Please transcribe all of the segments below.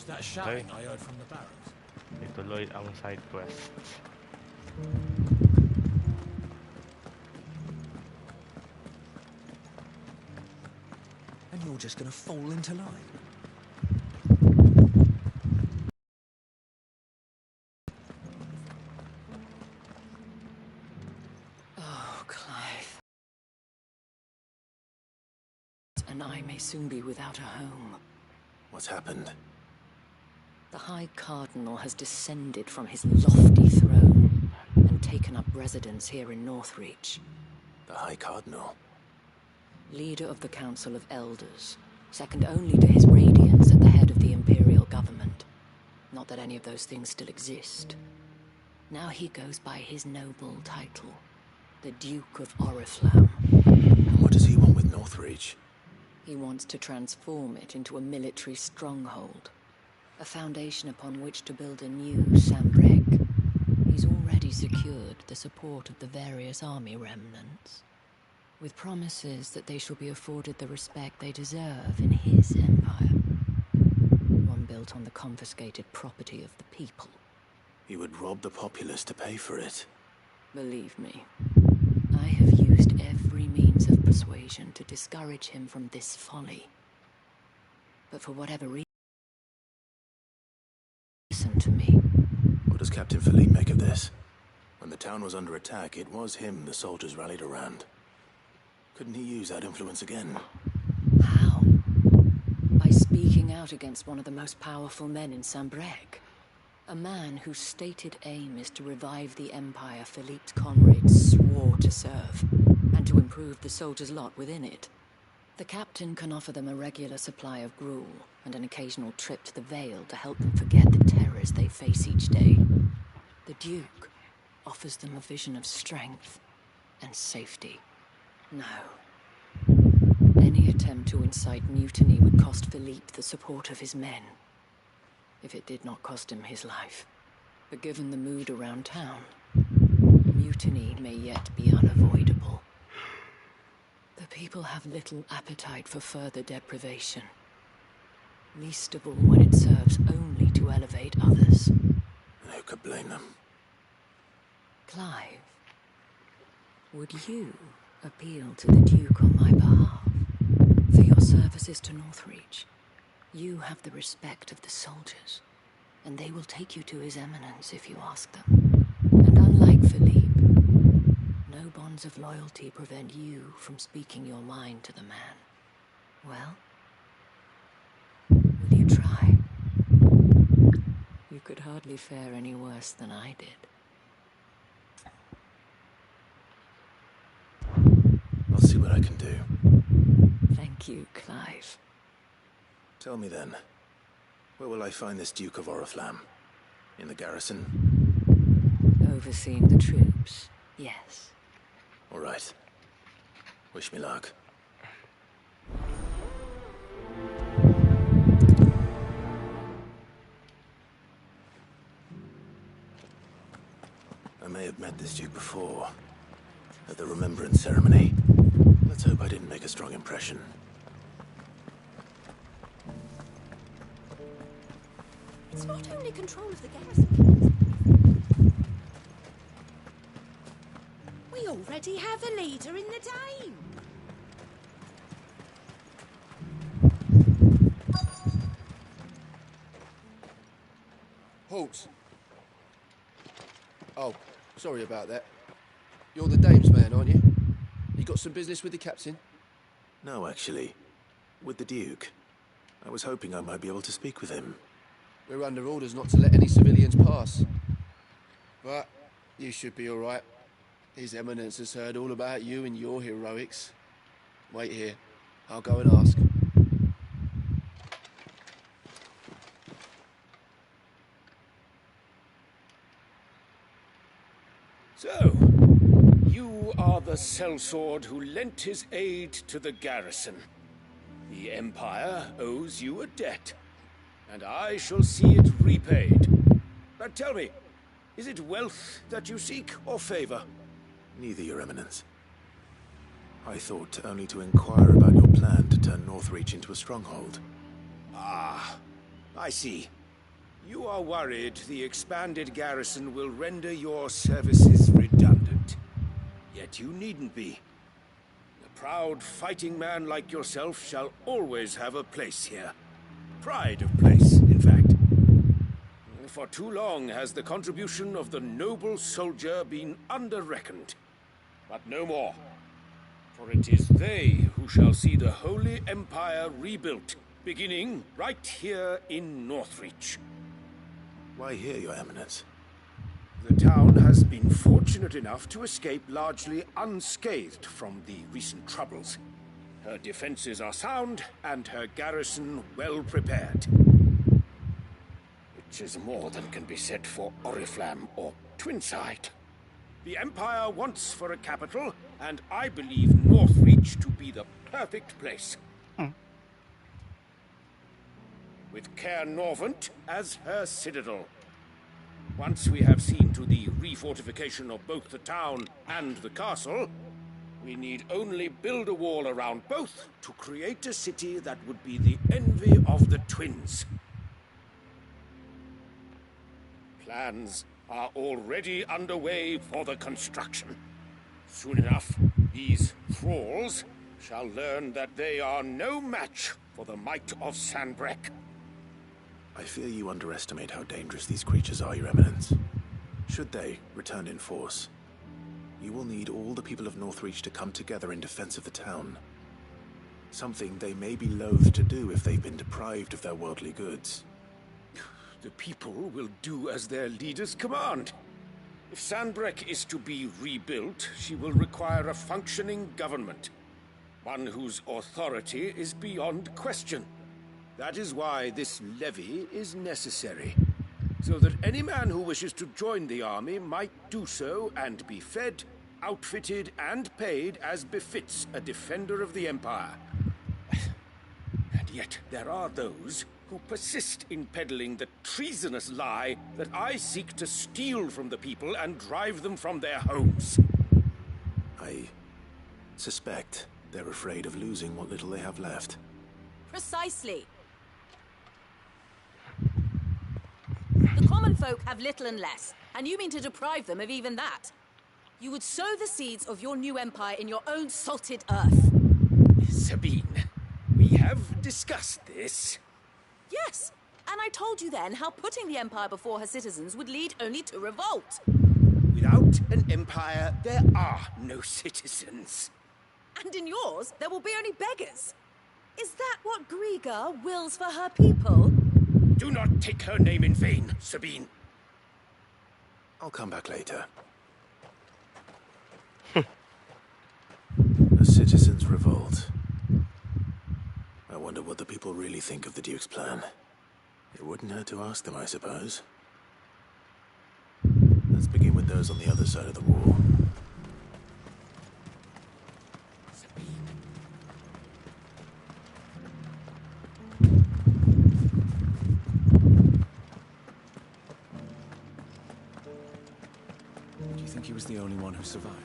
Was that shouting I heard from the barracks? Ituloy ang side quests. And you're just gonna fall into line. Oh, Clive. And I may soon be without a home. What's happened? The High Cardinal has descended from his lofty throne and taken up residence here in Northreach. The High Cardinal? Leader of the Council of Elders, second only to his Radiance at the head of the Imperial government. Not that any of those things still exist. Now he goes by his noble title, the Duke of Oriflamme. And what does he want with Northreach? He wants to transform it into a military stronghold, a foundation upon which to build a new Sambrec. He's already secured the support of the various army remnants, with promises that they shall be afforded the respect they deserve in his empire, one built on the confiscated property of the people. He would rob the populace to pay for it. Believe me, I have used every means of persuasion to discourage him from this folly. But for whatever reason, listen to me. What does Captain Philippe make of this? When the town was under attack, it was him the soldiers rallied around. Couldn't he use that influence again? How? By speaking out against one of the most powerful men in Sambrec. A man whose stated aim is to revive the empire Philippe's comrades swore to serve, and to improve the soldiers' lot within it. The captain can offer them a regular supply of gruel, and an occasional trip to the Vale to help them forget the terrors they face each day. The Duke offers them a vision of strength and safety. No. Any attempt to incite mutiny would cost Philippe the support of his men, if it did not cost him his life. But given the mood around town, mutiny may yet be unavoidable. The people have little appetite for further deprivation, least of all when it serves only to elevate others. Who could blame them? Clive, would you appeal to the Duke on my behalf? For your services to Northreach, you have the respect of the soldiers, and they will take you to His Eminence if you ask them. And unlike Philippe, no bonds of loyalty prevent you from speaking your mind to the man. Well, will you try? You could hardly fare any worse than I did. I'll see what I can do. Thank you, Clive. Tell me then, where will I find this Duke of Oriflamme? In the garrison? Overseeing the troops, yes. All right. Wish me luck. I may have met this Duke before, at the Remembrance ceremony. Let's hope I didn't make a strong impression. It's not only control of the garrison. We already have a leader in the Dane. Halt. Oh, sorry about that. You're the dame's man, aren't you? You got some business with the captain? No, actually. With the Duke. I was hoping I might be able to speak with him. We're under orders not to let any civilians pass. But you should be all right. His Eminence has heard all about you and your heroics. Wait here. I'll go and ask. So, you are the sellsword who lent his aid to the garrison. The Empire owes you a debt, and I shall see it repaid. But tell me, is it wealth that you seek, or favor? Neither, Your Eminence. I thought only to inquire about your plan to turn Northreach into a stronghold. Ah, I see. You are worried the expanded garrison will render your services redundant. Yet you needn't be. A proud fighting man like yourself shall always have a place here. Pride of place, in fact. For too long has the contribution of the noble soldier been under-reckoned. But no more. For it is they who shall see the Holy Empire rebuilt, beginning right here in Northreach. Why here, Your Eminence? The town has been fortunate enough to escape largely unscathed from the recent troubles. Her defenses are sound, and her garrison well prepared. Which is more than can be said for Oriflamme or Twinside. The Empire wants for a capital, and I believe Northreach to be the perfect place. With Caer Norvent as her citadel. Once we have seen to the refortification of both the town and the castle, we need only build a wall around both to create a city that would be the envy of the twins. Plans are already underway for the construction. Soon enough, these thralls shall learn that they are no match for the might of Sanbreque. I fear you underestimate how dangerous these creatures are, Your Eminence. Should they return in force, you will need all the people of Northreach to come together in defense of the town. Something they may be loath to do if they've been deprived of their worldly goods. The people will do as their leaders command. If Sanbreque is to be rebuilt, she will require a functioning government. One whose authority is beyond question. That is why this levy is necessary. So that any man who wishes to join the army might do so and be fed, outfitted, and paid as befits a defender of the Empire. And yet there are those who persist in peddling the treasonous lie that I seek to steal from the people and drive them from their homes. I suspect they're afraid of losing what little they have left. Precisely. The common folk have little and less, and you mean to deprive them of even that. You would sow the seeds of your new empire in your own salted earth. Sabine, we have discussed this. Yes, and I told you then how putting the empire before her citizens would lead only to revolt. Without an empire, there are no citizens. And in yours, there will be only beggars. Is that what Griga wills for her people? Do not take her name in vain, Sabine. I'll come back later. A citizens' revolt. I wonder what the people really think of the Duke's plan. It wouldn't hurt to ask them, I suppose. Let's begin with those on the other side of the wall. Do you think he was the only one who survived?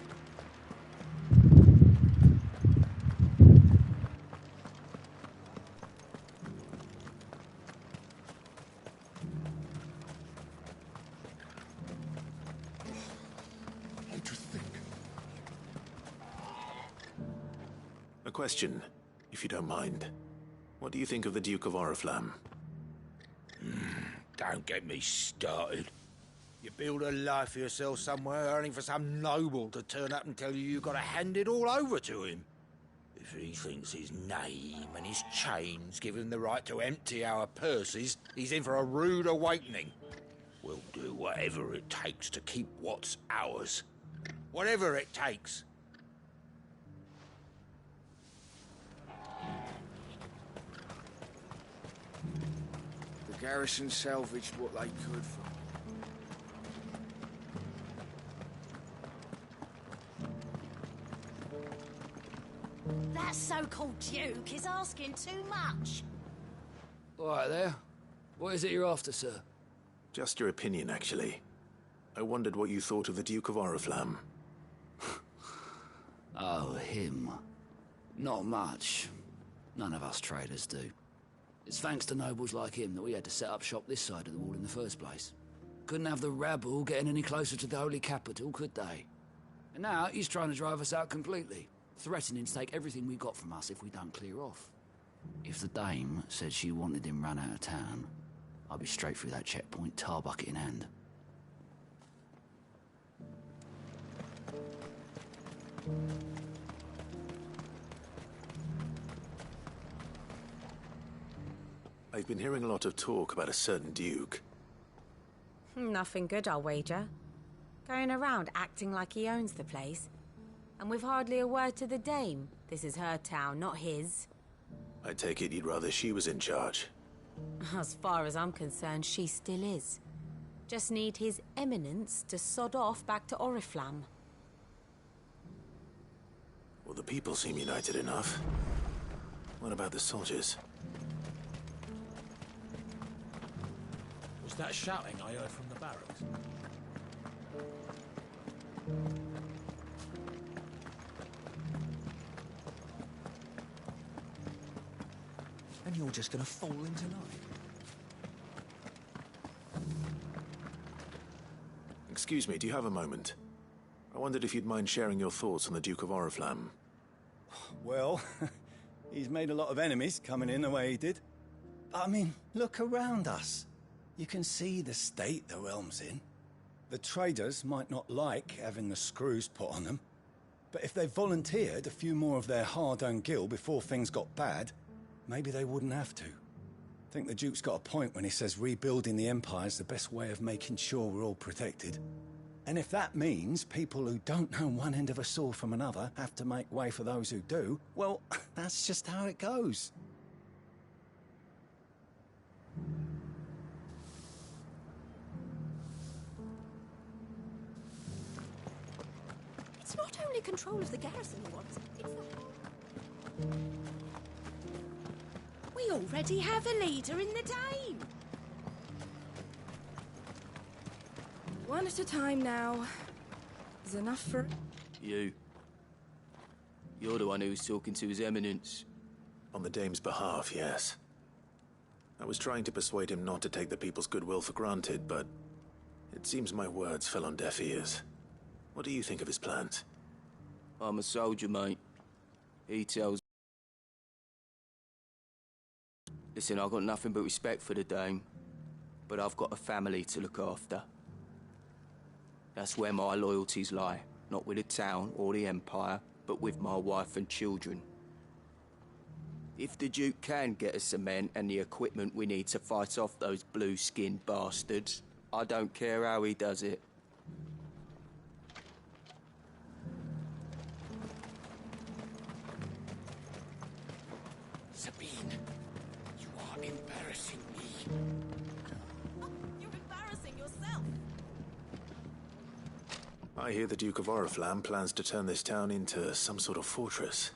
A question, if you don't mind. What do you think of the Duke of Oriflamme? Don't get me started. You build a life for yourself somewhere, earning for some noble to turn up and tell you got to hand it all over to him. If he thinks his name and his chains give him the right to empty our purses, he's in for a rude awakening. We'll do whatever it takes to keep what's ours. Whatever it takes. The garrison salvaged what they could from... That so-called Duke is asking too much. All right there. What is it you're after, sir? Just your opinion, actually. I wondered what you thought of the Duke of Oriflamme. Oh, him. Not much. None of us traders do. It's thanks to nobles like him that we had to set up shop this side of the wall in the first place. Couldn't have the rabble getting any closer to the holy capital, could they? And now he's trying to drive us out completely, threatening to take everything we got from us if we don't clear off. If the dame said she wanted him run out of town, I'd be straight through that checkpoint, tar bucket in hand. I've been hearing a lot of talk about a certain duke. Nothing good, I'll wager. Going around acting like he owns the place. And with hardly a word to the dame. This is her town, not his. I take it you'd rather she was in charge. As far as I'm concerned, she still is. Just need his eminence to sod off back to Oriflamme. Well, the people seem united enough. What about the soldiers? Was that shouting I heard from the barracks? And you're just gonna fall into line. Excuse me, do you have a moment? I wondered if you'd mind sharing your thoughts on the Duke of Oriflamme. Well, he's made a lot of enemies coming in the way he did. But I mean, look around us. You can see the state the realm's in. The traders might not like having the screws put on them, but if they volunteered a few more of their hard-earned gil before things got bad, maybe they wouldn't have to. I think the Duke's got a point when he says rebuilding the Empire's the best way of making sure we're all protected. And if that means people who don't know one end of a sword from another have to make way for those who do, well, that's just how it goes. It's not only control of the garrison he wants, it's the... We already have a leader in the Dame! One at a time now. Is enough for... You. You're the one who's talking to His Eminence. On the Dame's behalf, yes. I was trying to persuade him not to take the people's goodwill for granted, but it seems my words fell on deaf ears. What do you think of his plans? I'm a soldier, mate. He tells... Listen, I've got nothing but respect for the Dame, but I've got a family to look after. That's where my loyalties lie, not with the town or the Empire, but with my wife and children. If the Duke can get us cement and the equipment we need to fight off those blue-skinned bastards, I don't care how he does it. Sabine, you are embarrassing me. You're embarrassing yourself! I hear the Duke of Oriflamme plans to turn this town into some sort of fortress.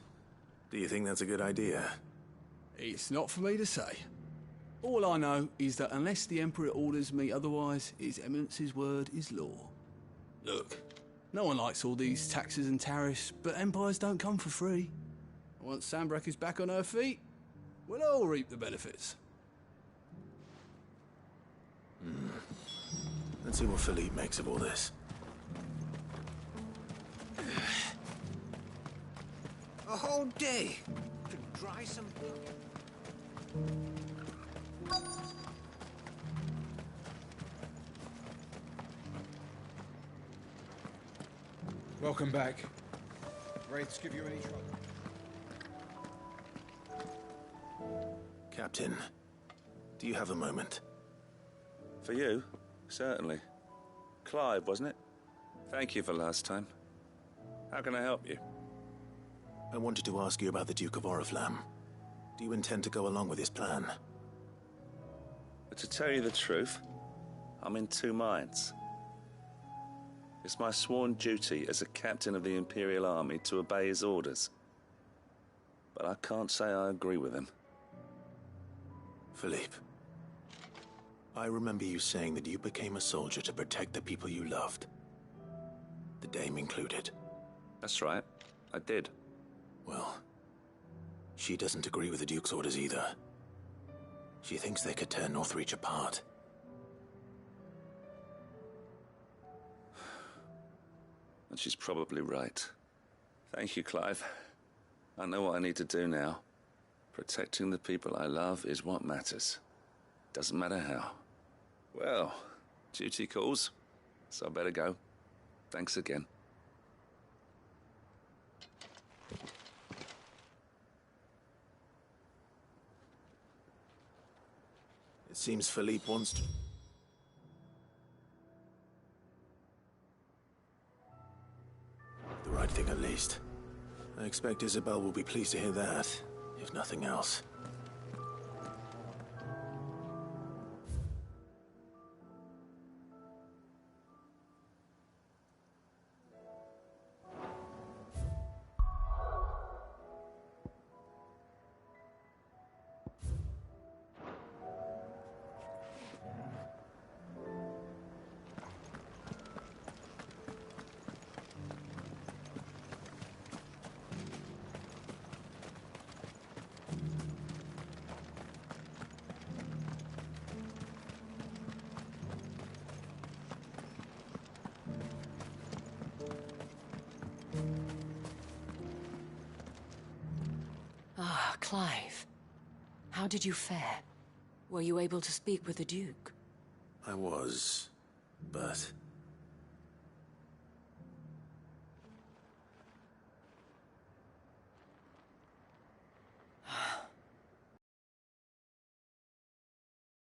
Do you think that's a good idea? It's not for me to say. All I know is that unless the Emperor orders me otherwise, His Eminence's word is law. Look, no one likes all these taxes and tariffs, but empires don't come for free. Once Sanbreque is back on her feet, we'll all reap the benefits. Let's see what Philippe makes of all this. A whole day to dry some blood. Welcome back. Wraiths give you any trouble? Captain, do you have a moment? For you? Certainly. Clive, wasn't it? Thank you for last time. How can I help you? I wanted to ask you about the Duke of Oriflamme. Do you intend to go along with his plan? But to tell you the truth, I'm in two minds. It's my sworn duty as a captain of the Imperial Army to obey his orders. But I can't say I agree with him. Philippe, I remember you saying that you became a soldier to protect the people you loved. The Dame included. That's right, I did. Well, she doesn't agree with the Duke's orders either. She thinks they could tear Northreach apart. And she's probably right. Thank you, Clive. I know what I need to do now. Protecting the people I love is what matters. Doesn't matter how. Well, duty calls, so I better go. Thanks again. It seems Philippe wants to... The right thing, at least. I expect Isabel will be pleased to hear that, if nothing else. Ah, Clive. How did you fare? Were you able to speak with the Duke? I was, but...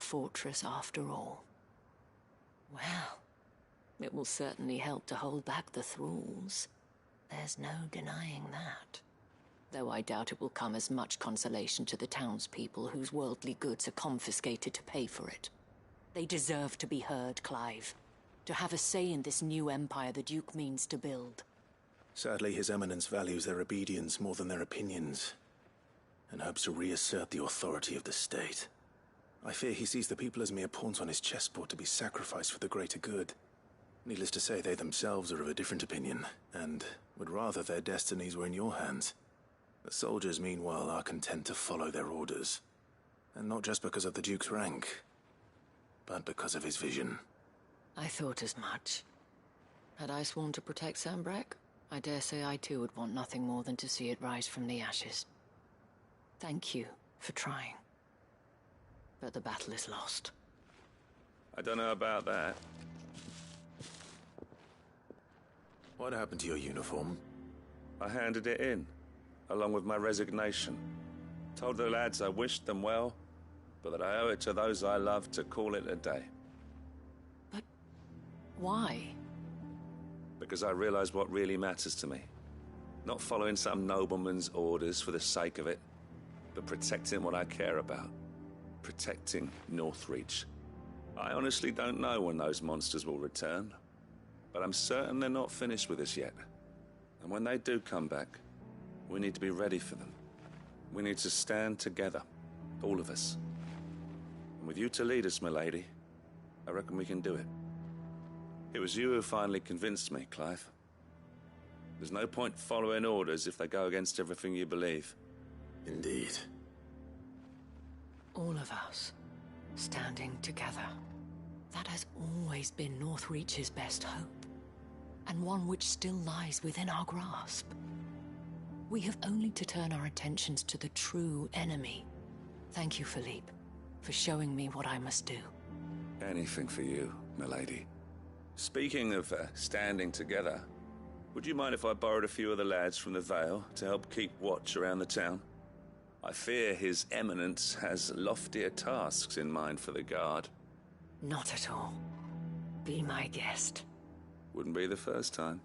Fortress after all. Well, it will certainly help to hold back the thralls. There's no denying that. Though I doubt it will come as much consolation to the townspeople whose worldly goods are confiscated to pay for it. They deserve to be heard, Clive. To have a say in this new empire the Duke means to build. Sadly, His Eminence values their obedience more than their opinions, and hopes to reassert the authority of the state. I fear he sees the people as mere pawns on his chessboard to be sacrificed for the greater good. Needless to say, they themselves are of a different opinion, and would rather their destinies were in your hands. The soldiers, meanwhile, are content to follow their orders. And not just because of the Duke's rank, but because of his vision. I thought as much. Had I sworn to protect Sambrek, I dare say I too would want nothing more than to see it rise from the ashes. Thank you for trying. But the battle is lost. I don't know about that. What happened to your uniform? I handed it in, along with my resignation. Told the lads I wished them well, but that I owe it to those I love to call it a day. But why? Because I realize what really matters to me. Not following some nobleman's orders for the sake of it, but protecting what I care about. Protecting Northreach. I honestly don't know when those monsters will return, but I'm certain they're not finished with us yet. And when they do come back, we need to be ready for them. We need to stand together, all of us. And with you to lead us, milady, I reckon we can do it. It was you who finally convinced me, Clive. There's no point following orders if they go against everything you believe. Indeed. All of us, standing together. That has always been Northreach's best hope, and one which still lies within our grasp. We have only to turn our attentions to the true enemy. Thank you, Philippe, for showing me what I must do. Anything for you, milady. Speaking of standing together, would you mind if I borrowed a few of the lads from the Vale to help keep watch around the town? I fear His Eminence has loftier tasks in mind for the guard. Not at all. Be my guest. Wouldn't be the first time.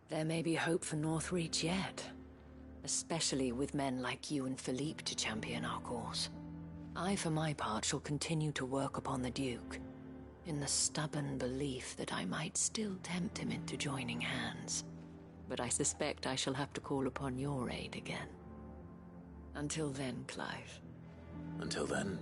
There may be hope for Northreach yet. Especially with men like you and Philippe to champion our cause. I, for my part, shall continue to work upon the Duke, in the stubborn belief that I might still tempt him into joining hands. But I suspect I shall have to call upon your aid again. Until then, Clive. Until then...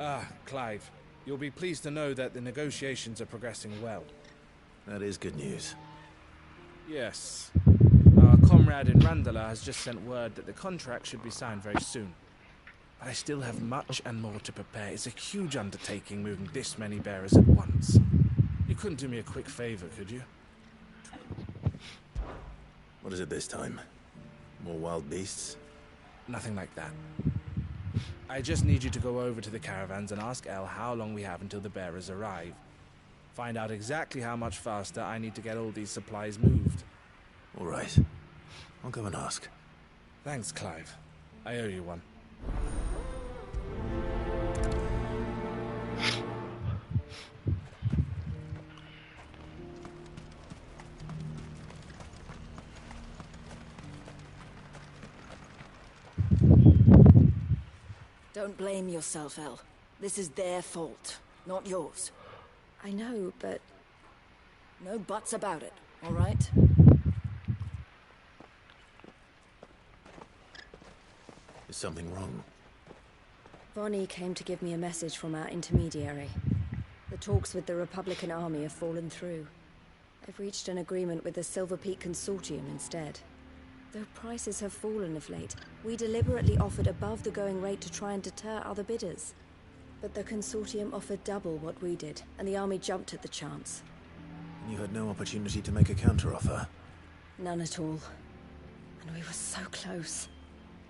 Ah, Clive. You'll be pleased to know that the negotiations are progressing well. That is good news. Yes. Our comrade in Randala has just sent word that the contract should be signed very soon. But I still have much and more to prepare. It's a huge undertaking moving this many bearers at once. You couldn't do me a quick favor, could you? What is it this time? More wild beasts? Nothing like that. I just need you to go over to the caravans and ask El how long we have until the bearers arrive. Find out exactly how much faster I need to get all these supplies moved. All right. I'll go and ask. Thanks, Clive. I owe you one. Don't blame yourself, El. This is their fault, not yours. I know, but... No buts about it, all right? Is something wrong? Vonnie came to give me a message from our intermediary. The talks with the Republican army have fallen through. They've reached an agreement with the Silver Peak Consortium instead. Though prices have fallen of late, we deliberately offered above the going rate to try and deter other bidders. But the Consortium offered double what we did, and the army jumped at the chance. And you had no opportunity to make a counteroffer? None at all. And we were so close.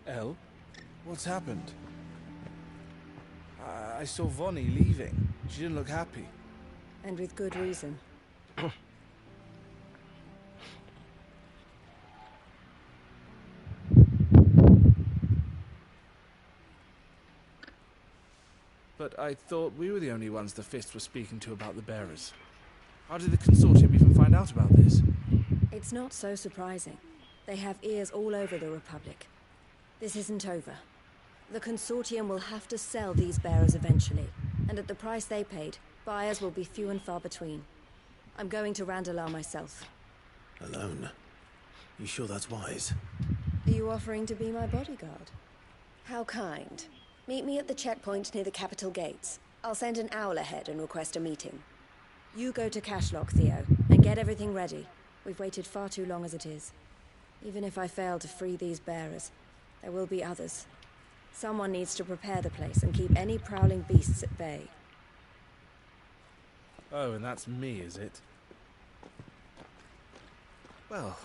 El? What's happened? I saw Vonnie leaving. She didn't look happy. And with good reason. But I thought we were the only ones the Fist were speaking to about the bearers. How did the Consortium even find out about this? It's not so surprising. They have ears all over the Republic. This isn't over. The Consortium will have to sell these bearers eventually, and at the price they paid, buyers will be few and far between. I'm going to Randalar myself. Alone? You sure that's wise? Are you offering to be my bodyguard? How kind. Meet me at the checkpoint near the capital gates. I'll send an owl ahead and request a meeting. You go to Cashlock, Theo, and get everything ready. We've waited far too long as it is. Even if I fail to free these bearers, there will be others. Someone needs to prepare the place and keep any prowling beasts at bay. Oh, and that's me, is it? Well,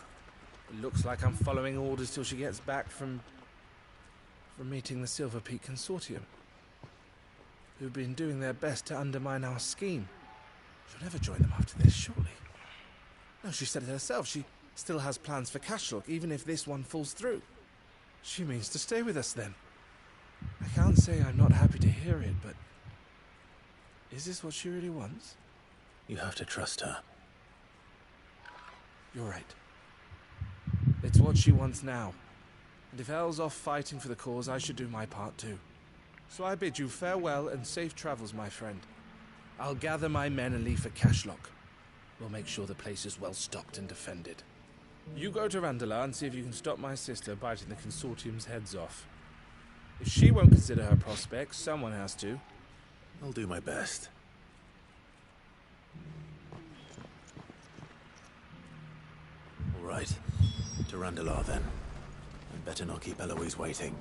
it looks like I'm following orders till she gets back from meeting the Silver Peak Consortium, who've been doing their best to undermine our scheme. She'll never join them after this, surely. No, she said it herself. She still has plans for Cashlock, even if this one falls through. She means to stay with us, then. I can't say I'm not happy to hear it, but... is this what she really wants? You have to trust her. You're right. It's what she wants now. And if El's off fighting for the cause, I should do my part too. So I bid you farewell and safe travels, my friend. I'll gather my men and leave for Cashlock. We'll make sure the place is well stocked and defended. You go to Randalar and see if you can stop my sister biting the Consortium's heads off. If she won't consider her prospects, someone has to. I'll do my best. All right. To Randalar, then. I'd better not keep Eloise waiting.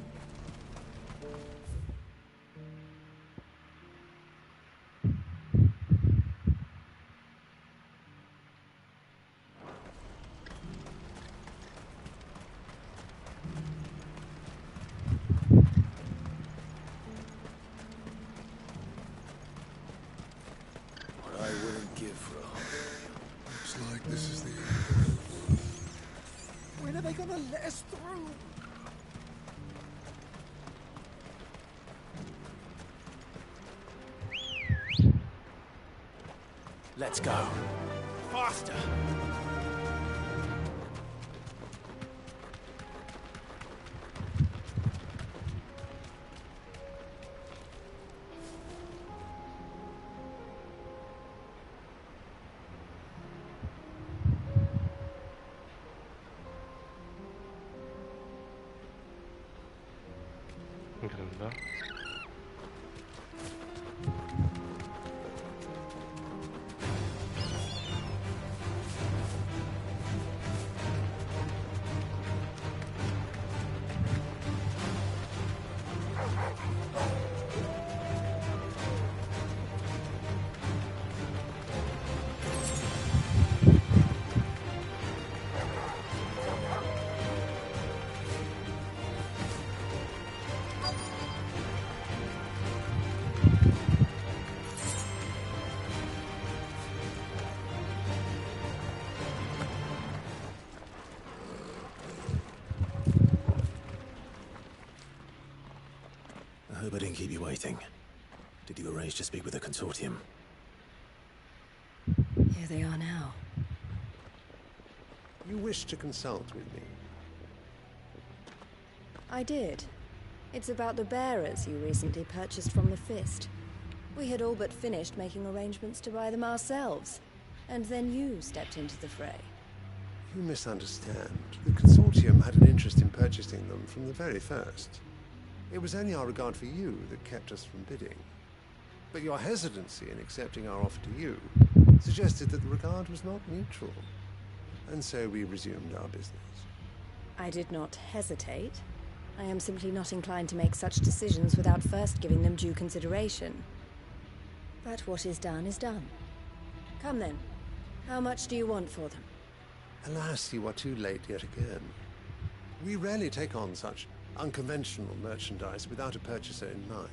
What I wouldn't give for a hug. Looks like this is the end. When are they gonna let us through? Let's go. Faster! Ganda. hope I didn't keep you waiting. Did you arrange to speak with the consortium? Here they are now. You wish to consult with me? I did. It's about the bearers you recently purchased from the Fist. We had all but finished making arrangements to buy them ourselves, and then you stepped into the fray. You misunderstand. The consortium had an interest in purchasing them from the very first. It was only our regard for you that kept us from bidding. But your hesitancy in accepting our offer to you suggested that the regard was not mutual. And so we resumed our business. I did not hesitate. I am simply not inclined to make such decisions without first giving them due consideration. But what is done is done. Come then. How much do you want for them? Alas, you are too late yet again. We rarely take on such unconventional merchandise without a purchaser in mind.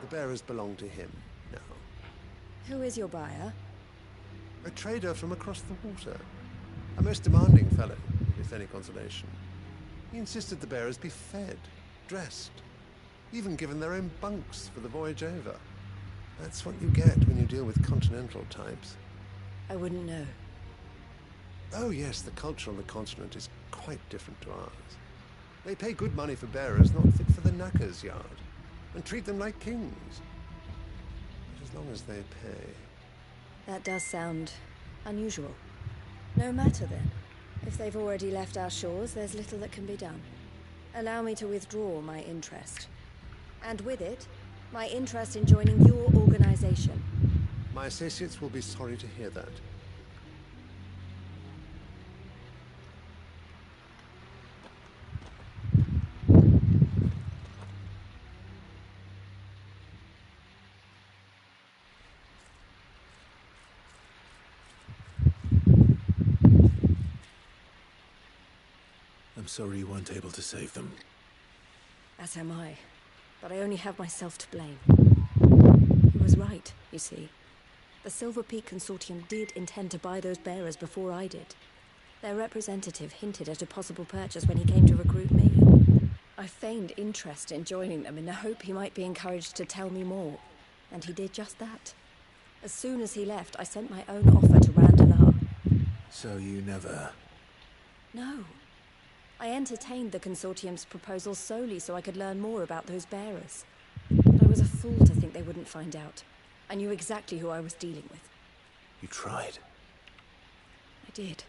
The bearers belong to him now. Who is your buyer? A trader from across the water. A most demanding fellow, if any consolation. He insisted the bearers be fed, dressed, even given their own bunks for the voyage over. That's what you get when you deal with continental types. I wouldn't know. Oh yes, the culture on the continent is quite different to ours. They pay good money for bearers not fit for the knacker's yard, and treat them like kings. But as long as they pay... That does sound unusual. No matter then. If they've already left our shores, there's little that can be done. Allow me to withdraw my interest. And with it, my interest in joining your organization. My associates will be sorry to hear that. I'm sorry you weren't able to save them. As am I. But I only have myself to blame. He was right, you see. The Silver Peak Consortium did intend to buy those bearers before I did. Their representative hinted at a possible purchase when he came to recruit me. I feigned interest in joining them in the hope he might be encouraged to tell me more. And he did just that. As soon as he left, I sent my own offer to Randalar. So you never... No. I entertained the Consortium's proposal solely so I could learn more about those bearers. But I was a fool to think they wouldn't find out. I knew exactly who I was dealing with. You tried. I did.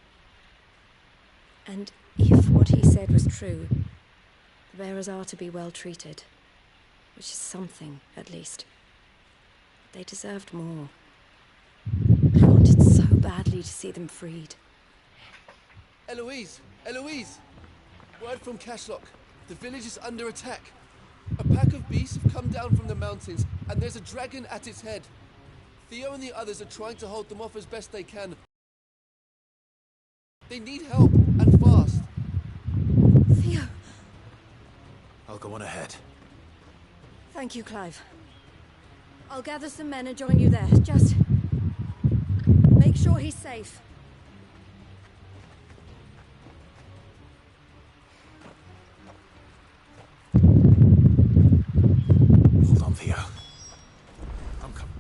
And if what he said was true, the bearers are to be well treated. Which is something, at least. They deserved more. I wanted so badly to see them freed. Eloise! Eloise! Word from Cashlock. The village is under attack. A pack of beasts have come down from the mountains, and there's a dragon at its head. Theo and the others are trying to hold them off as best they can. They need help, and fast. Theo! I'll go on ahead. Thank you, Clive. I'll gather some men and join you there. Just... make sure he's safe. Hold on, Theo. I'm coming.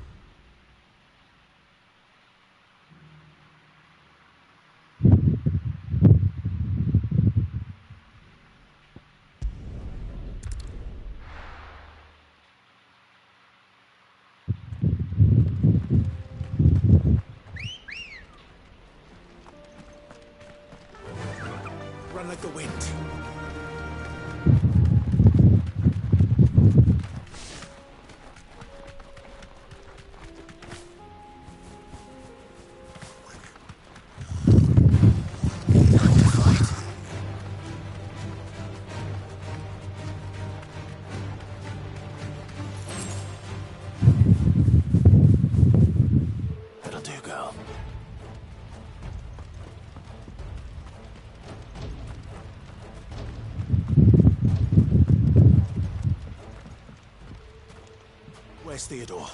Where's Theodore?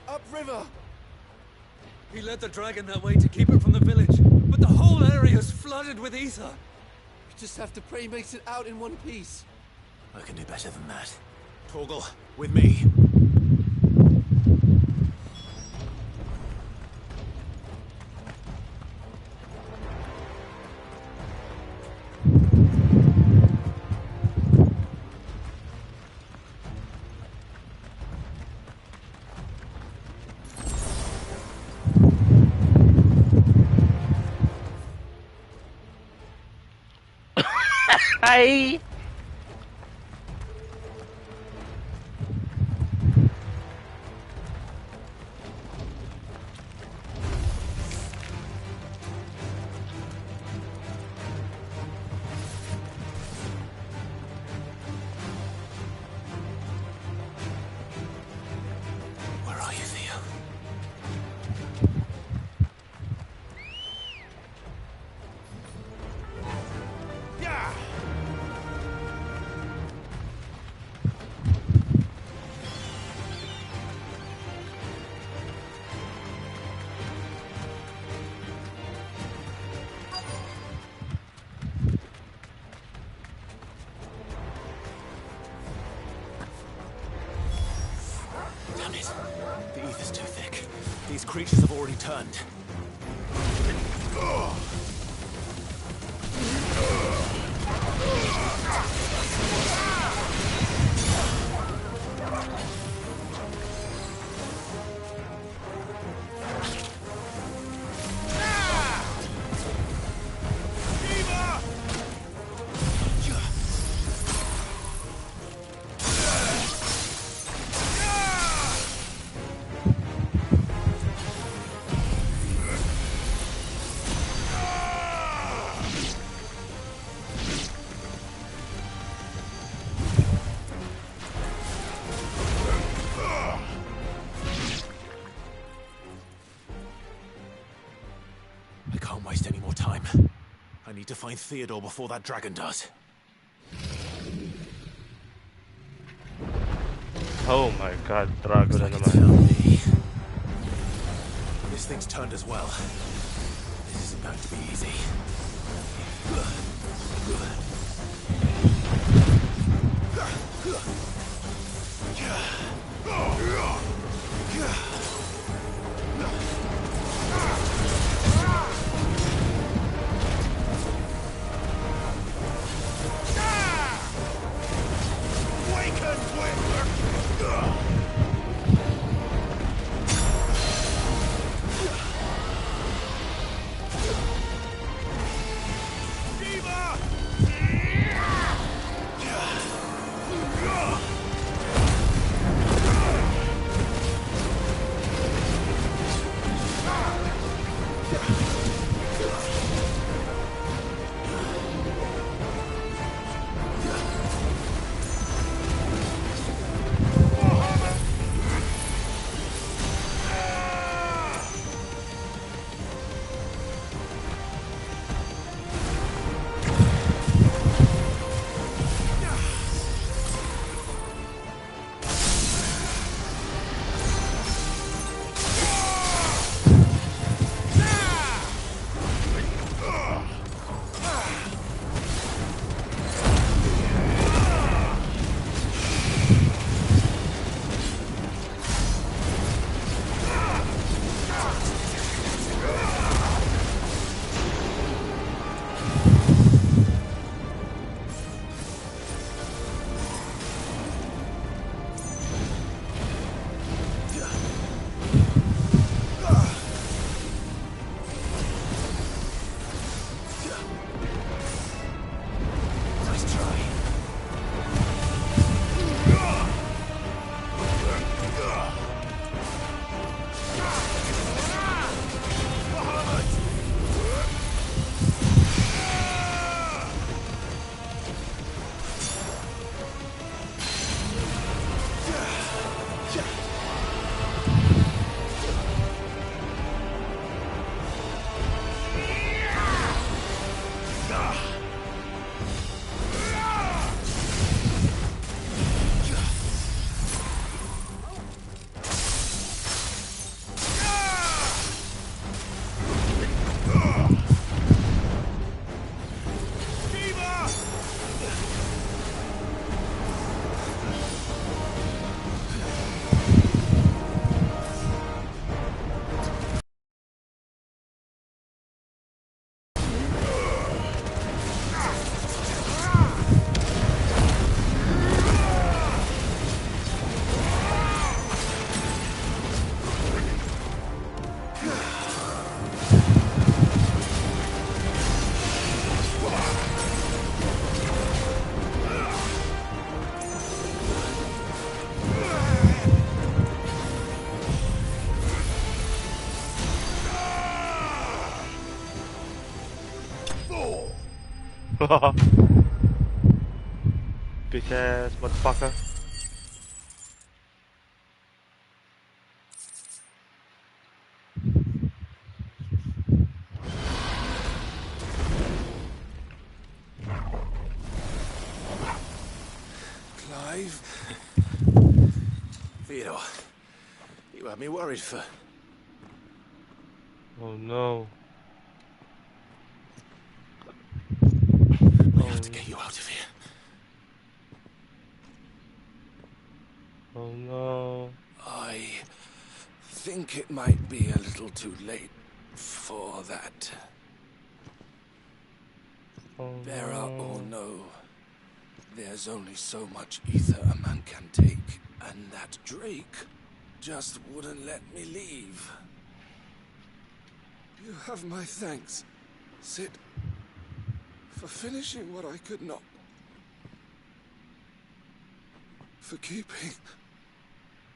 Upriver! He led the dragon that way to keep it from the village, but the whole area's flooded with ether. We just have to pray makes it out in one piece. I can do better than that. Torgal, with me. Hi. Where are you, Theo? Yeah! Damn it. The ether's too thick. These creatures have already turned. I can't waste any more time. I need to find Theodore before that dragon does. Oh my god, dragon Looks like it's naman. found me. This thing's turned as well. This isn't going to be easy. Diva! Bitch ass motherfucker. Clive? Theodore, you had me worried for... Oh no. We have to get you out of here. Oh no. I think it might be a little too late for that. Oh Bearer no. or no, there's only so much ether a man can take, and that Drake just wouldn't let me leave. You have my thanks, Sid, for finishing what I could not. For keeping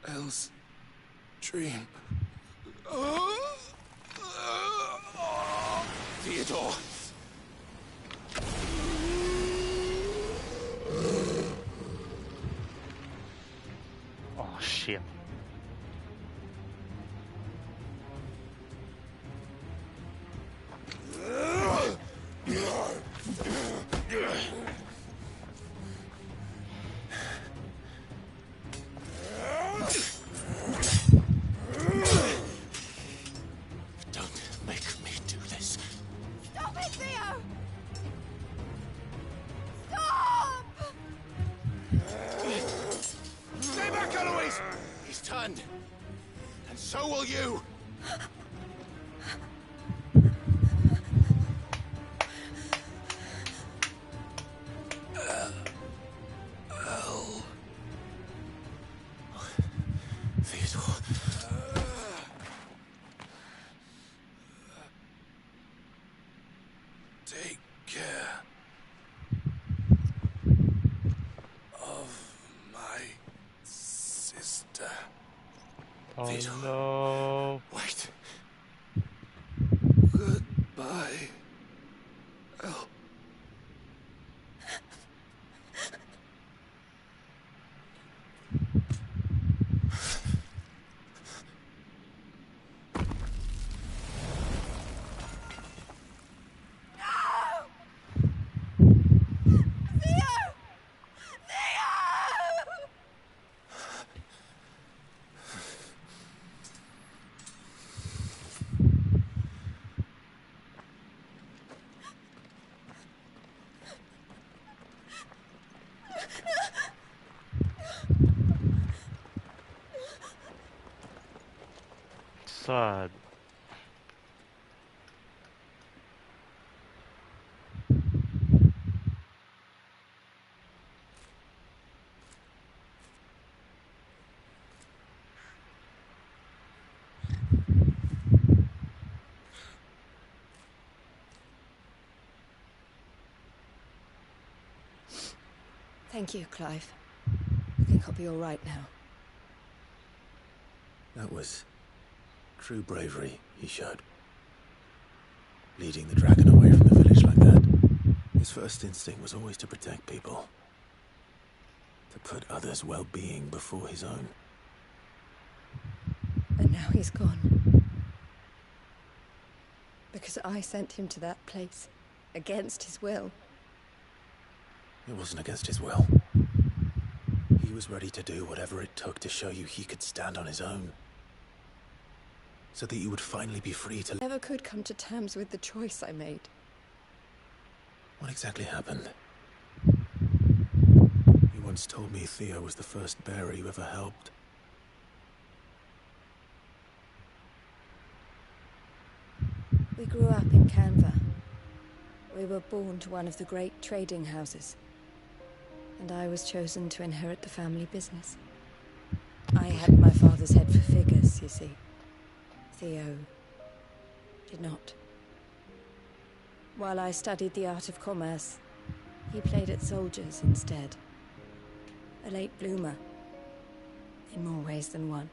Elle's dream. Theodore! Oh shit. Don't make me do this. Stop it, Theo! Stop! Stay back, Eloise! He's turned. And so will you. Theodore. Take care of my sister. Oh Theodore. no. Wait. Goodbye, Elle. Sad. Thank you, Clive. I think I'll be all right now. That was true bravery he showed. Leading the dragon away from the village like that. His first instinct was always to protect people. To put others' well-being before his own. And now he's gone. Because I sent him to that place. Against his will. It wasn't against his will. He was ready to do whatever it took to show you he could stand on his own. So that you would finally be free to... Never could come to terms with the choice I made. What exactly happened? You once told me Theo was the first bearer you ever helped. We grew up in Canva. We were born to one of the great trading houses. And I was chosen to inherit the family business. I had my father's head for figures, you see. Theo did not. While I studied the art of commerce, he played at soldiers instead. A late bloomer, in more ways than one.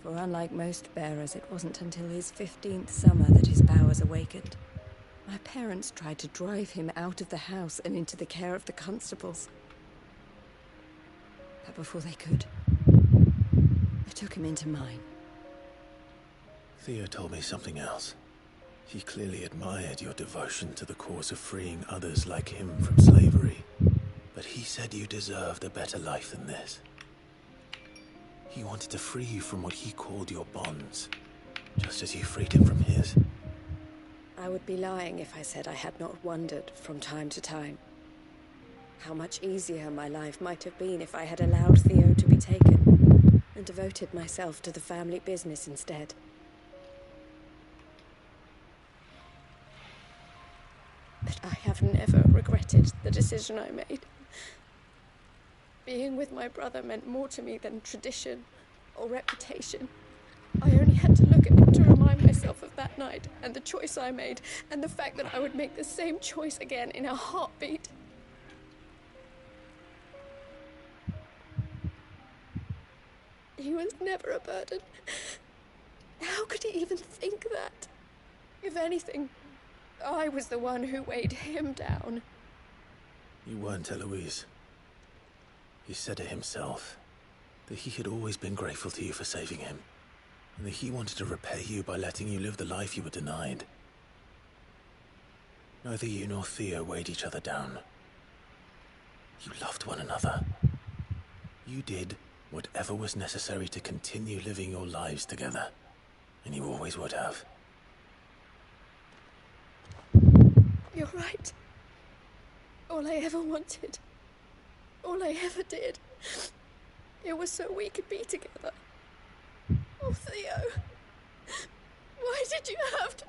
For unlike most bearers, it wasn't until his 15th summer that his powers awakened. My parents tried to drive him out of the house and into the care of the constables. But before they could, I took him into mine. Theo told me something else. He clearly admired your devotion to the cause of freeing others like him from slavery. But he said you deserved a better life than this. He wanted to free you from what he called your bonds, just as you freed him from his. I would be lying if I said I had not wondered from time to time how much easier my life might have been if I had allowed Theo to be taken and devoted myself to the family business instead. But I have never regretted the decision I made. Being with my brother meant more to me than tradition or reputation. I only had to look at him to remind myself of that night and the choice I made and the fact that I would make the same choice again in a heartbeat. He was never a burden. How could he even think that? If anything, I was the one who weighed him down. You weren't, Eloise. He said it himself, that he had always been grateful to you for saving him, and that he wanted to repay you by letting you live the life you were denied. Neither you nor Theo weighed each other down. You loved one another. You did whatever was necessary to continue living your lives together, and you always would have. You're right. All I ever wanted, all I ever did, it was so we could be together. Oh, Theo, why did you have to...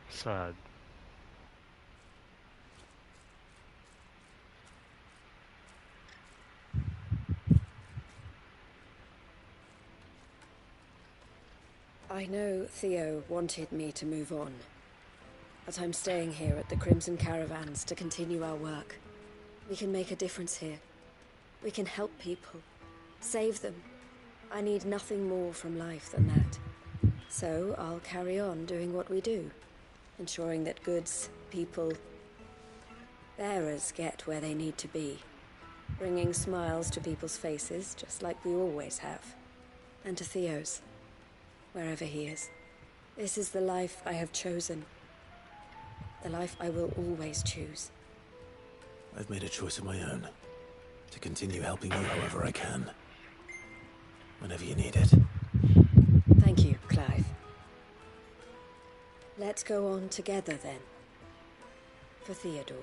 Sad. I know Theo wanted me to move on, but I'm staying here at the Crimson Caravans to continue our work. We can make a difference here. We can help people, save them. I need nothing more from life than that. So I'll carry on doing what we do, ensuring that goods, people, bearers get where they need to be, bringing smiles to people's faces just like we always have, and to Theo's, wherever he is. This is the life I have chosen, the life I will always choose. I've made a choice of my own, to continue helping you however I can, whenever you need it. Thank you, Clive. Let's go on together then, for Theodore.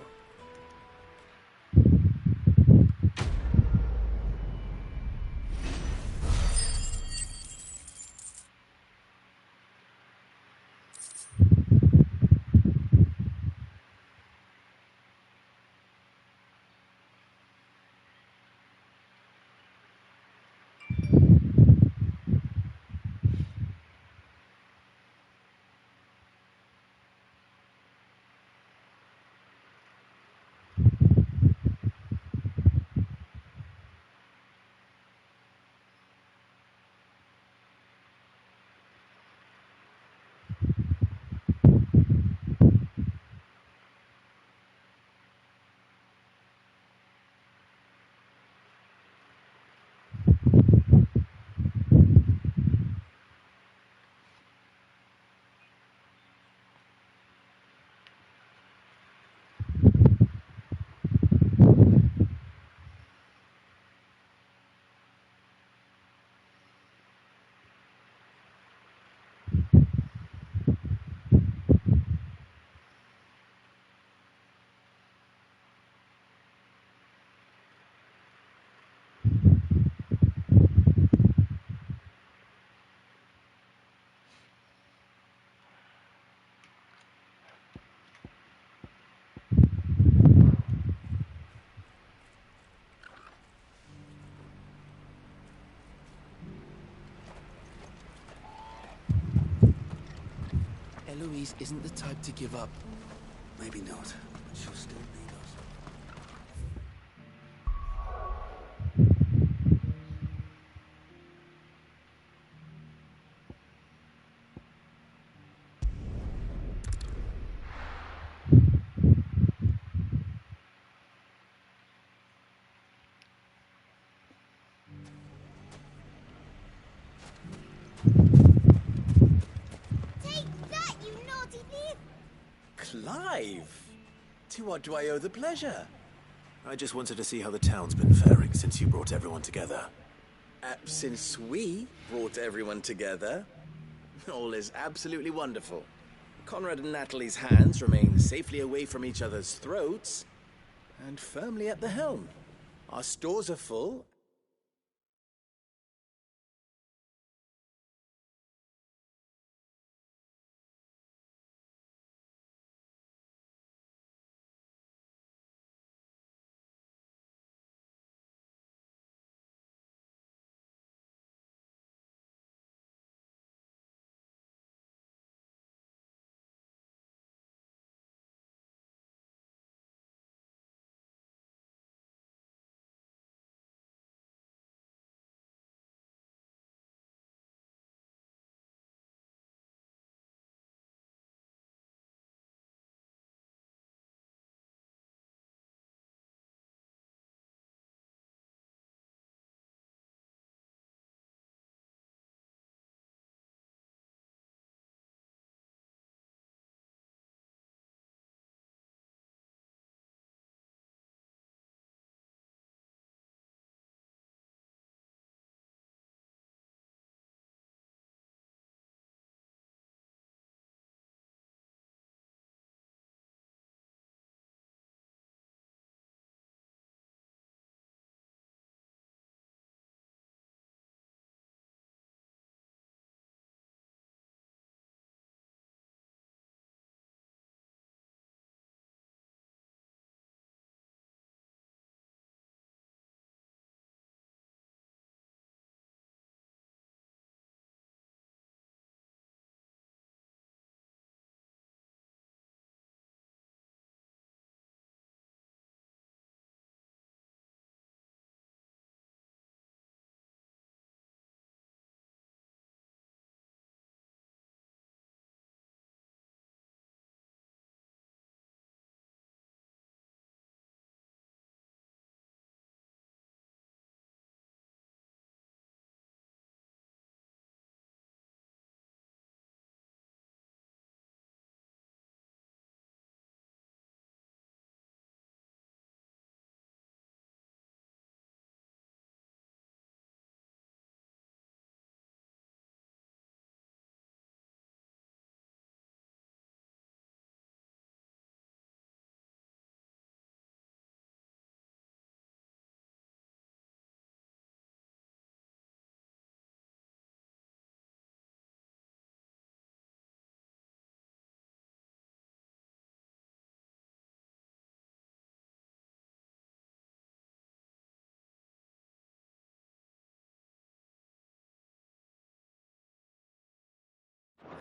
Eloise isn't the type to give up. Maybe not, but she'll still need us. Clive! To what do I owe the pleasure? I just wanted to see how the town's been faring since you brought everyone together. Since we brought everyone together, all is absolutely wonderful. Conrad and Natalie's hands remain safely away from each other's throats and firmly at the helm. Our stores are full.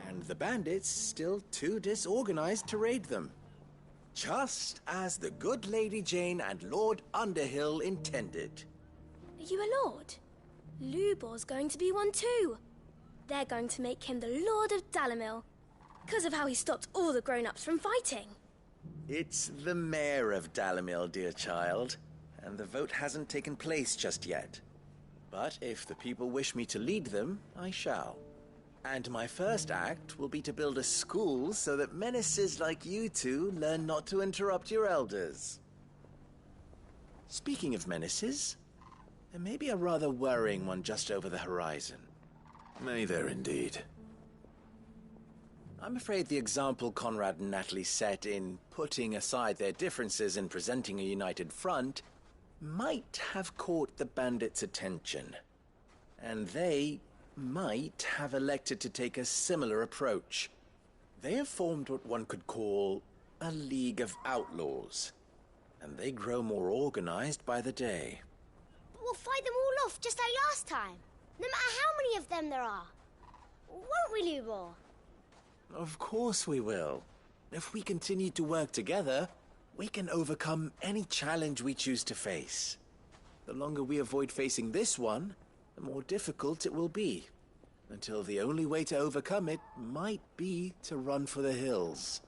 And the bandits still too disorganized to raid them. Just as the good Lady Jane and Lord Underhill intended. Are you a lord? Lubor's going to be one too. They're going to make him the Lord of Dalamil, because of how he stopped all the grown-ups from fighting. It's the mayor of Dalamil, dear child, and the vote hasn't taken place just yet. But if the people wish me to lead them, I shall. And my first act will be to build a school so that menaces like you two learn not to interrupt your elders. Speaking of menaces, there may be a rather worrying one just over the horizon. May there indeed. I'm afraid the example Conrad and Natalie set in putting aside their differences and presenting a united front might have caught the bandits' attention. And they might have elected to take a similar approach. They have formed what one could call a League of Outlaws, and they grow more organized by the day. But we'll fight them all off just like last time, no matter how many of them there are. Won't we, Lubor? Of course we will. If we continue to work together, we can overcome any challenge we choose to face. The longer we avoid facing this one, the more difficult it will be, until the only way to overcome it might be to run for the hills.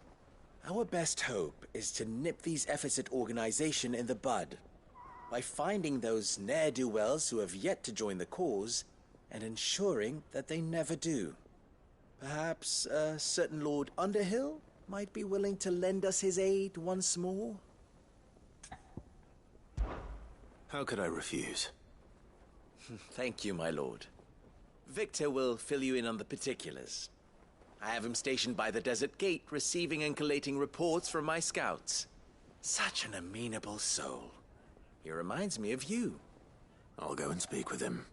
Our best hope is to nip these efforts at organization in the bud, by finding those ne'er-do-wells who have yet to join the cause, and ensuring that they never do. Perhaps a certain Lord Underhill might be willing to lend us his aid once more? How could I refuse? Thank you, my lord. Victor will fill you in on the particulars. I have him stationed by the desert gate, receiving and collating reports from my scouts. Such an amenable soul. He reminds me of you. I'll go and speak with him.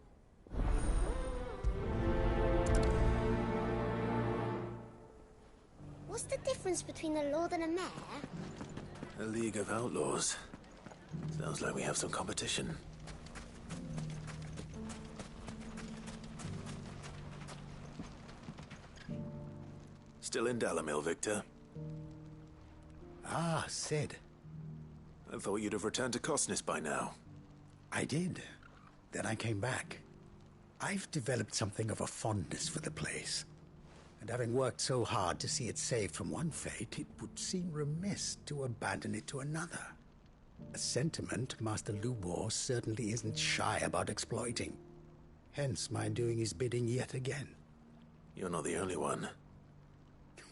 What's the difference between a lord and a mayor? A league of outlaws. Sounds like we have some competition. Still in Dalamil, Victor? Ah, Sid. I thought you'd have returned to Cosnis by now. I did. Then I came back. I've developed something of a fondness for the place. And having worked so hard to see it saved from one fate, it would seem remiss to abandon it to another. A sentiment Master Lubor certainly isn't shy about exploiting. Hence my doing his bidding yet again. You're not the only one.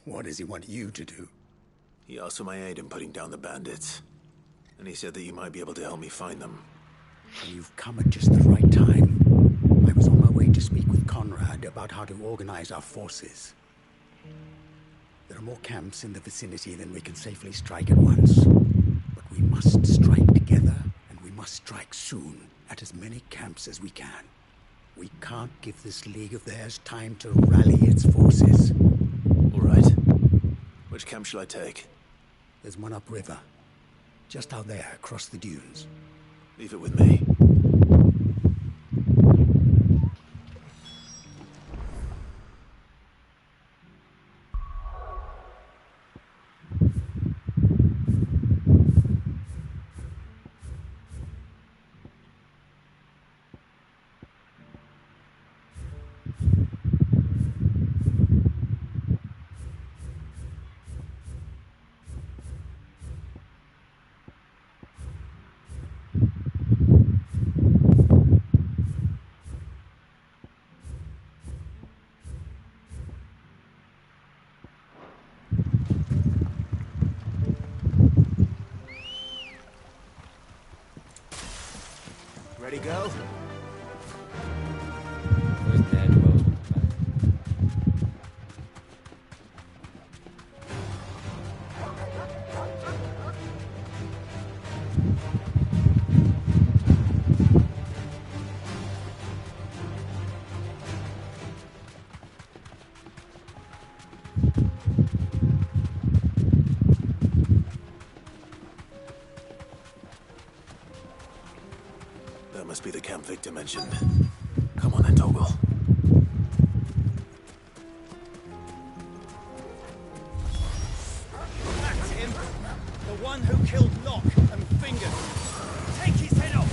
What does he want you to do? He asked for my aid in putting down the bandits. And he said that you might be able to help me find them. You've come at just the right time. I was on my way to speak with Conrad about how to organize our forces. There are more camps in the vicinity than we can safely strike at once. But we must strike together, and we must strike soon at as many camps as we can. We can't give this league of theirs time to rally its forces. All right. Which camp shall I take? There's one upriver. Just out there, across the dunes. Leave it with me. Ready, go? That must be the camp Victor mentioned. Come on then, Toggle. That's him! The one who killed Locke and Finger. Take his head off!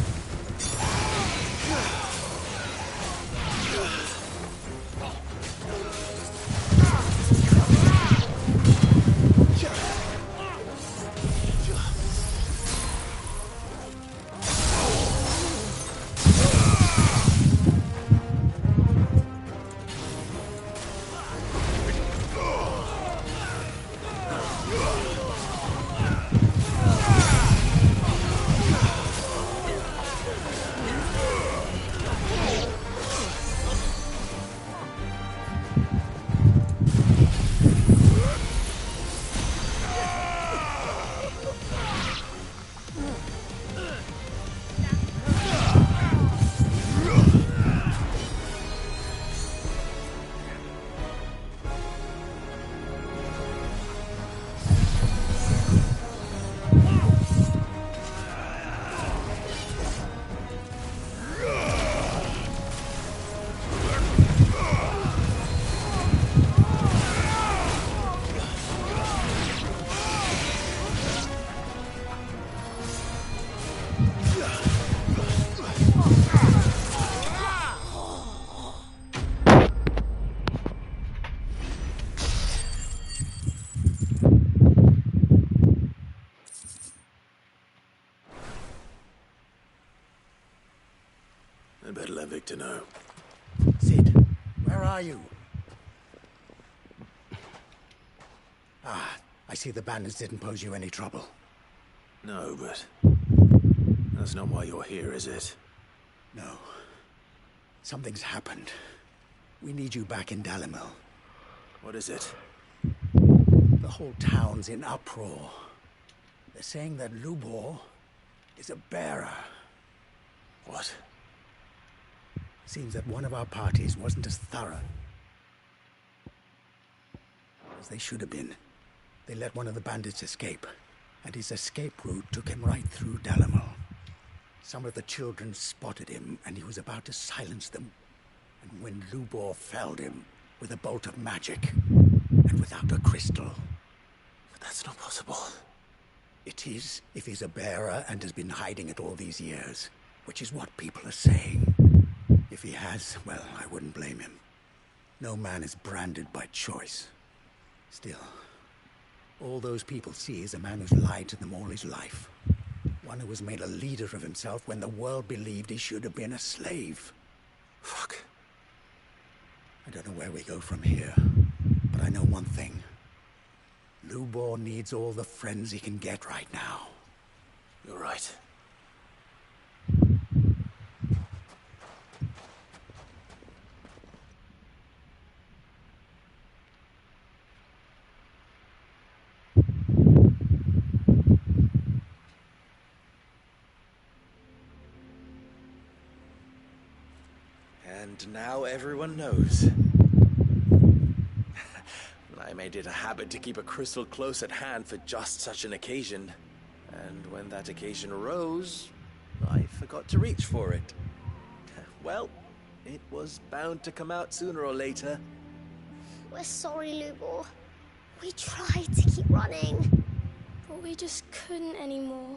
I'd better let Victor know. Sid, where are you? Ah, I see the bandits didn't pose you any trouble. No, but that's not why you're here, is it? No. Something's happened. We need you back in Dalimil. What is it? The whole town's in uproar. They're saying that Lubor is a bearer. What? Seems that one of our parties wasn't as thorough as they should have been. They let one of the bandits escape, and his escape route took him right through Dalimil. Some of the children spotted him, and he was about to silence them. And when Lubor felled him with a bolt of magic, and without a crystal. But that's not possible. It is, if he's a bearer and has been hiding it all these years, which is what people are saying. If he has, well, I wouldn't blame him. No man is branded by choice. Still, all those people see is a man who's lied to them all his life. One who was made a leader of himself when the world believed he should have been a slave. Fuck. I don't know where we go from here, but I know one thing. Lubor needs all the friends he can get right now. You're right. And now everyone knows. I made it a habit to keep a crystal close at hand for just such an occasion. And when that occasion arose, I forgot to reach for it. Well, it was bound to come out sooner or later. We're sorry, Lubor. We tried to keep running, but we just couldn't anymore.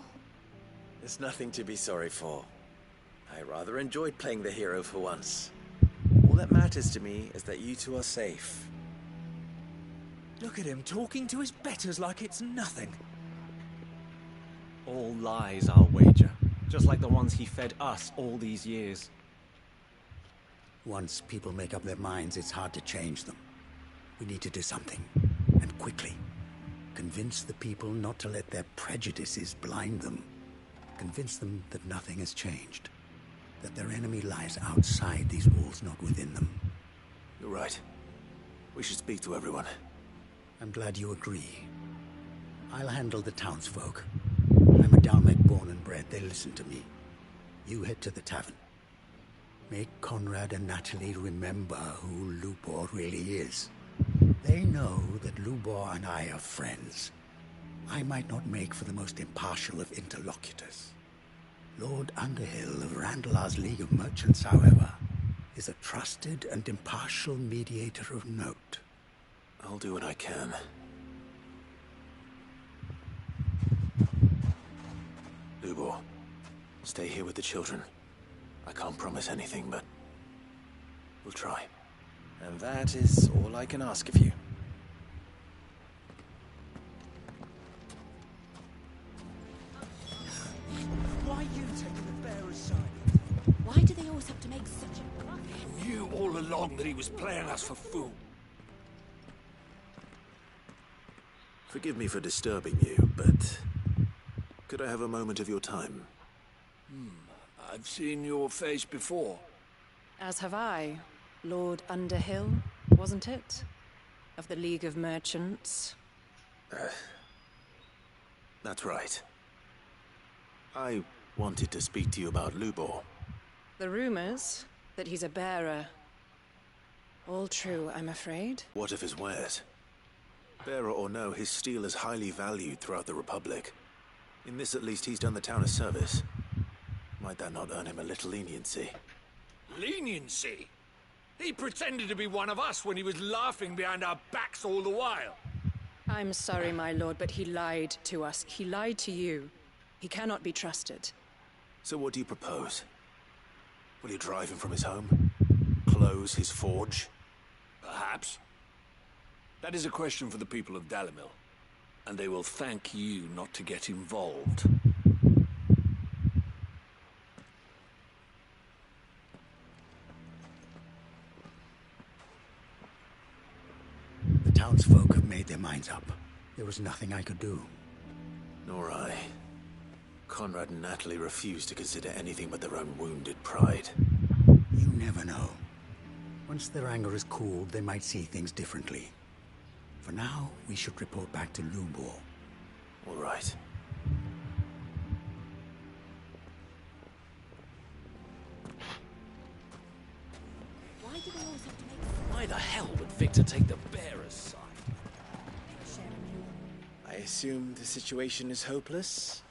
There's nothing to be sorry for. I rather enjoyed playing the hero for once. All that matters to me is that you two are safe. Look at him talking to his betters like it's nothing. All lies, I'll wager. Just like the ones he fed us all these years. Once people make up their minds, it's hard to change them. We need to do something, and quickly. Convince the people not to let their prejudices blind them. Convince them that nothing has changed. That their enemy lies outside these walls, not within them. You're right. We should speak to everyone. I'm glad you agree. I'll handle the townsfolk. I'm a Dalmet born and bred. They listen to me. You head to the tavern. Make Conrad and Natalie remember who Lubor really is. They know that Lubor and I are friends. I might not make for the most impartial of interlocutors. Lord Underhill of Randalar's League of Merchants, however, is a trusted and impartial mediator of note. I'll do what I can. Lubor, stay here with the children. I can't promise anything, but we'll try. And that is all I can ask of you. Why are you taking the bearer's side? Why do they always have to make such a fuss? We knew all along that he was playing us for fool. Forgive me for disturbing you, but could I have a moment of your time? I've seen your face before. As have I. Lord Underhill, wasn't it? Of the League of Merchants. That's right. I wanted to speak to you about Lubor. The rumors that he's a bearer. All true, I'm afraid. What of his wares? Bearer or no, his steel is highly valued throughout the Republic. In this, at least, he's done the town a service. Might that not earn him a little leniency? Leniency? He pretended to be one of us when he was laughing behind our backs all the while. I'm sorry, my lord, but he lied to us. He lied to you. He cannot be trusted. So what do you propose? Will you drive him from his home? Close his forge? Perhaps. That is a question for the people of Dalimil, and they will thank you not to get involved. The townsfolk have made their minds up. There was nothing I could do. Nor I. Conrad and Natalie refused to consider anything but their own wounded pride. You never know. Once their anger is cooled, they might see things differently. For now, we should report back to Lubor. All right. Why the hell would Victor take the bearer's side? I assume the situation is hopeless?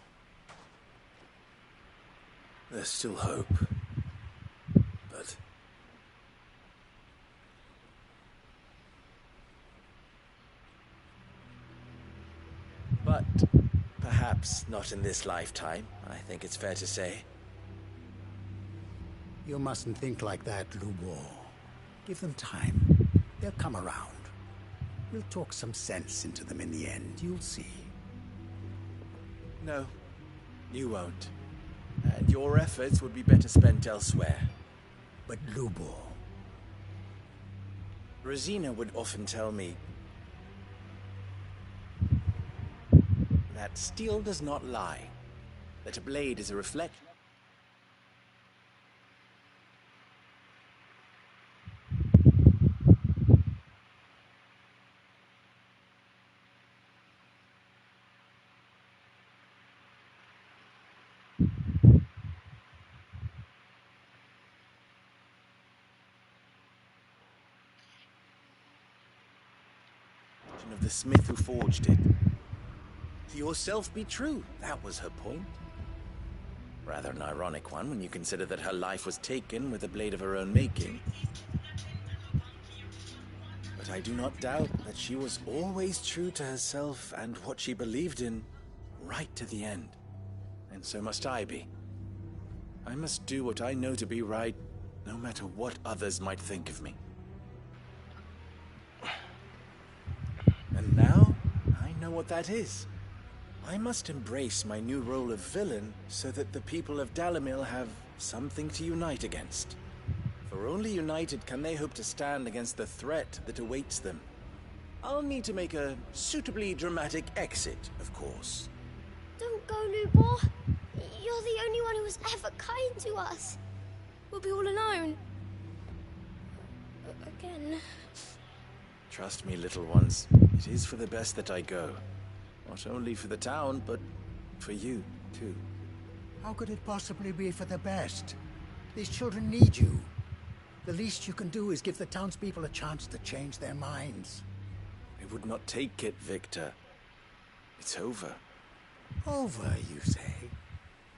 There's still hope. But... But perhaps not in this lifetime, I think it's fair to say. You mustn't think like that, Lubor. Give them time. They'll come around. We'll talk some sense into them in the end, you'll see. No, you won't. And your efforts would be better spent elsewhere. But Lubor... Rosina would often tell me that steel does not lie, that a blade is a reflection. Of the smith who forged it. Yourself be true, that was her point. Rather an ironic one when you consider that her life was taken with a blade of her own making. But I do not doubt that she was always true to herself and what she believed in, right to the end. And so must I be. I must do what I know to be right, no matter what others might think of me. And now, I know what that is. I must embrace my new role of villain so that the people of Dalimil have something to unite against. For only united can they hope to stand against the threat that awaits them. I'll need to make a suitably dramatic exit, of course. Don't go, Lubor. You're the only one who was ever kind to us. We'll be all alone. Again. Trust me, little ones. It is for the best that I go. Not only for the town, but for you, too. How could it possibly be for the best? These children need you. The least you can do is give the townspeople a chance to change their minds. I would not take it, Victor. It's over. Over, you say?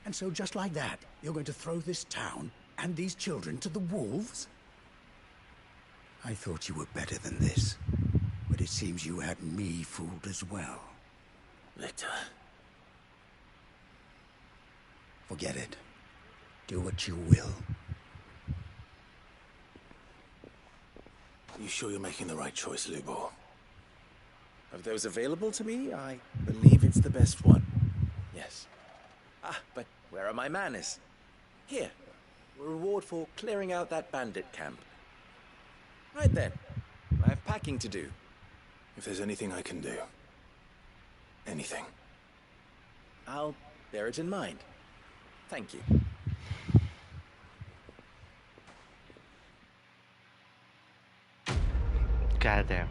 And so just like that, you're going to throw this town and these children to the wolves? I thought you were better than this. But it seems you had me fooled as well. Victor. Forget it. Do what you will. You sure you're making the right choice, Lubor? Of those available to me, I believe it's the best one. Yes. Ah, but where are my manners? Here. A reward for clearing out that bandit camp. Right then. I have packing to do. If there's anything I can do. Anything. I'll bear it in mind. Thank you. Goddamn.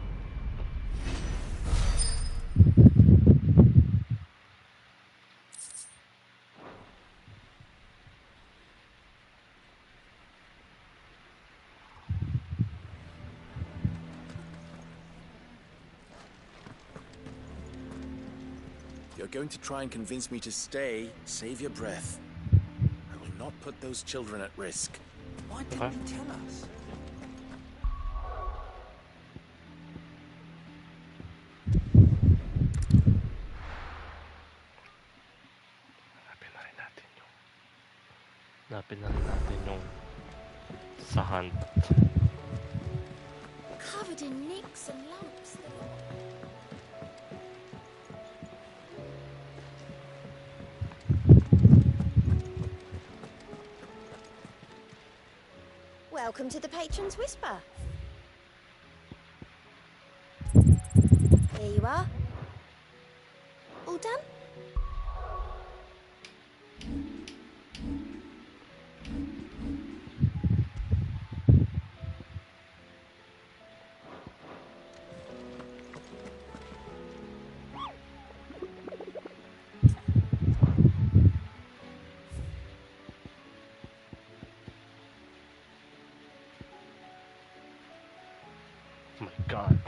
You're going to try and convince me to stay, save your breath. I will not put those children at risk. Why didn't you tell us? Hanapin na natin yung sa hunt. Covered in nicks and lumps. Welcome to the Patron's Whisper. Here you are. God.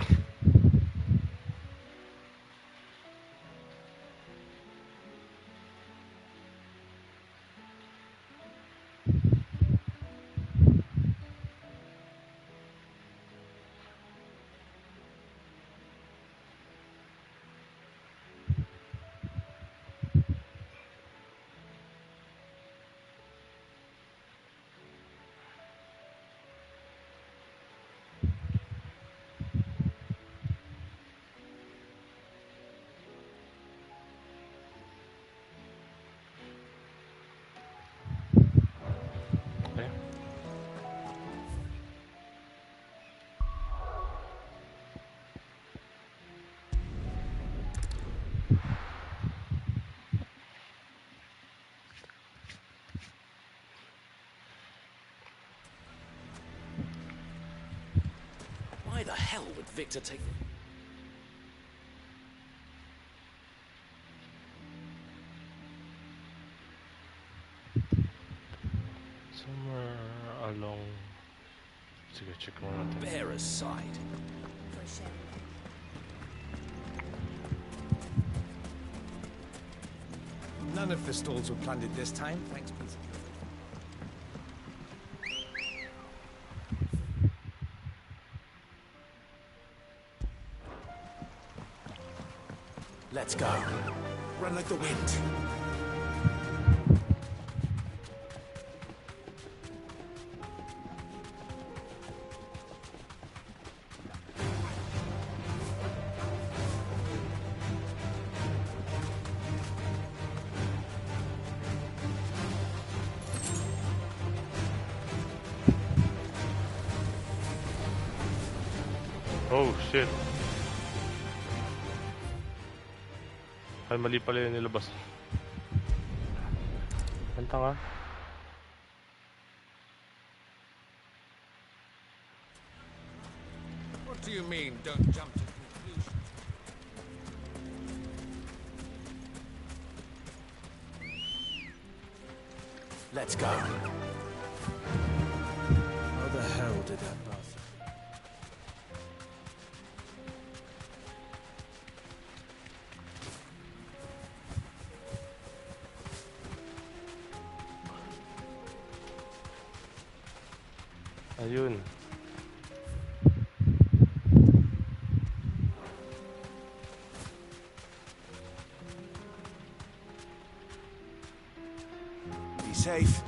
Okay. Why the hell would Victor take the... Somewhere along... Sige, check mo natin. Bearer's side? None of the stalls were plundered this time, thanks, Prince. Let's go. Run like the wind. Oh shit. Ay, mali pala yung nilabas. Kanta nga. What do you mean, don't jump to conclusions? Let's go. How the hell did that bastard? Ayun. Be safe.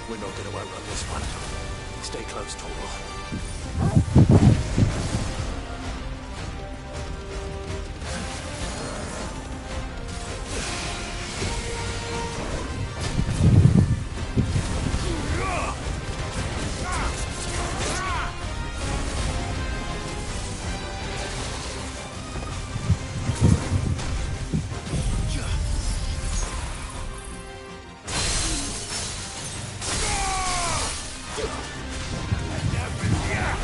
We're not going to outrun this one. Stay close, Torgal. Yeah!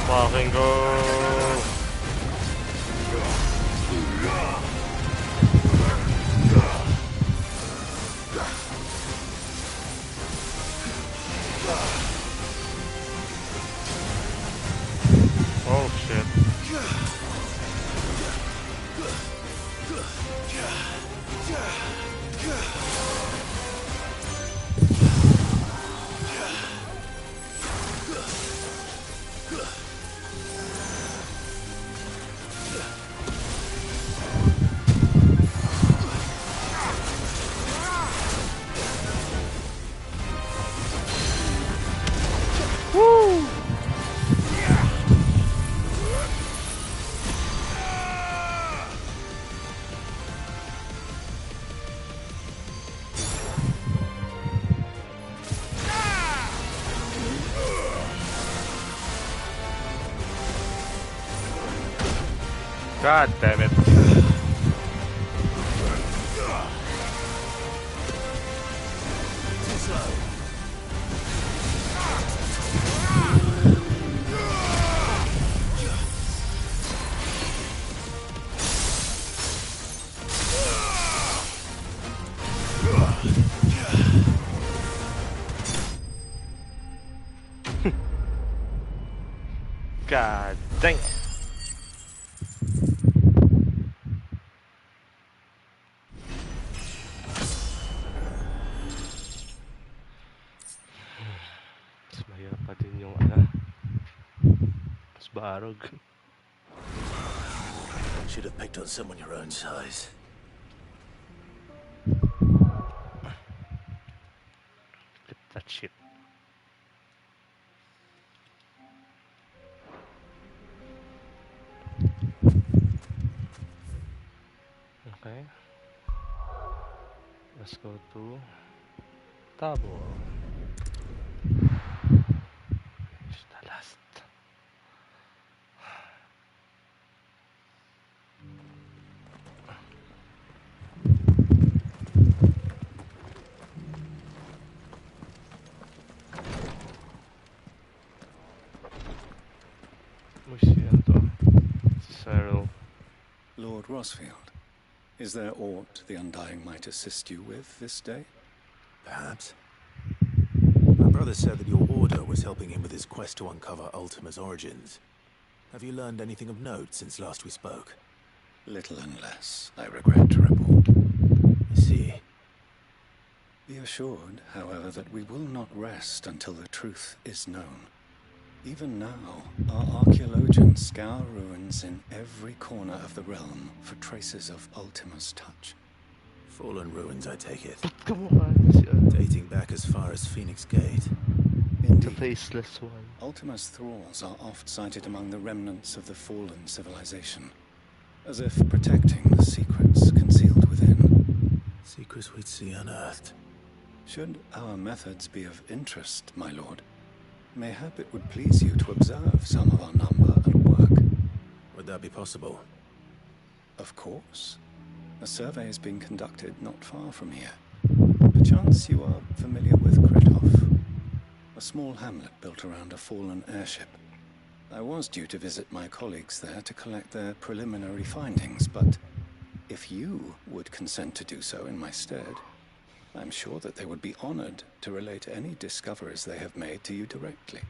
Fucking go! Oh shit. Woo! God damn it. God dang it. Mas mahirap pa din yung mas barog. Should have picked on someone your own size. Flip that shit. Okay. Let's go to Tabo. It's the last. Cyril. Lord Rosfield, is there aught the Undying might assist you with this day? Perhaps. My brother said that your order was helping him with his quest to uncover Ultima's origins. Have you learned anything of note since last we spoke? Little and less, I regret to report. I see. Be assured, however, that we will not rest until the truth is known. Even now, our archaeologians scour ruins in every corner of the realm for traces of Ultima's touch. Fallen ruins, I take it. Come on. Dating back as far as Phoenix Gate. Indeed. The faceless one. Ultima's thralls are oft sighted among the remnants of the fallen civilization, as if protecting the secrets concealed within. Secrets we'd see unearthed. Should our methods be of interest, my lord, mayhap it would please you to observe some of our number and work. Would that be possible? Of course. A survey is being conducted not far from here. Perchance you are familiar with Kretov, a small hamlet built around a fallen airship. I was due to visit my colleagues there to collect their preliminary findings, but if you would consent to do so in my stead, I'm sure that they would be honored to relate any discoveries they have made to you directly.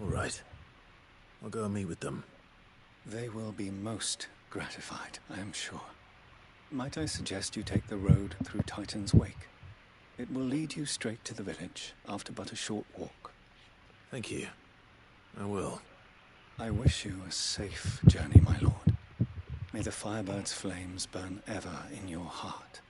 All right. I'll go and meet with them. They will be most gratified, I am sure. Might I suggest you take the road through Titan's Wake? It will lead you straight to the village after but a short walk. Thank you. I will. I wish you a safe journey, my lord. May the Firebird's flames burn ever in your heart.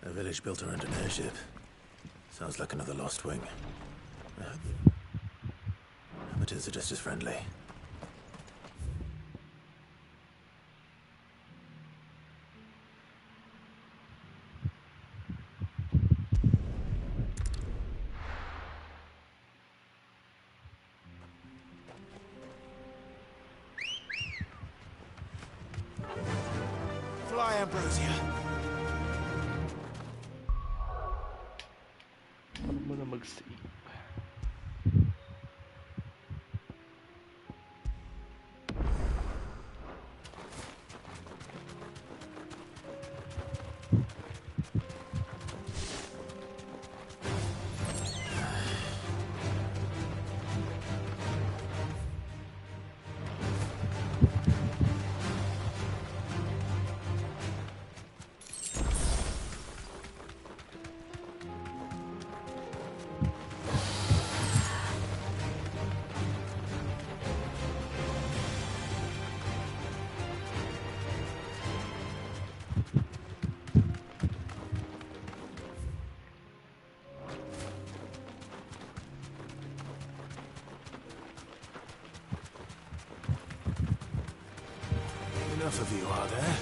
A village built around an airship. Sounds like another lost wing. Amateurs are just as friendly. Fly, Ambrosia. Paano mo na mag-save? Enough of you, are there?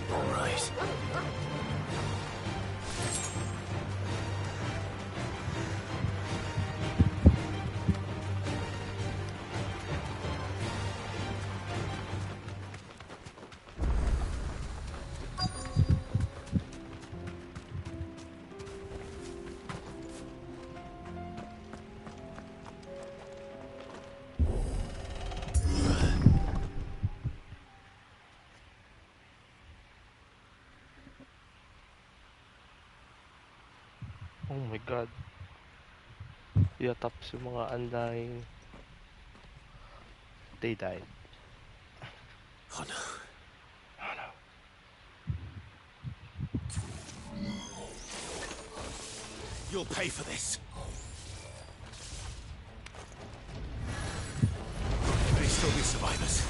All right. Oh my god. Tapos yung mga undying. They died. Oh no. Oh no. You'll pay for this. There may still be survivors.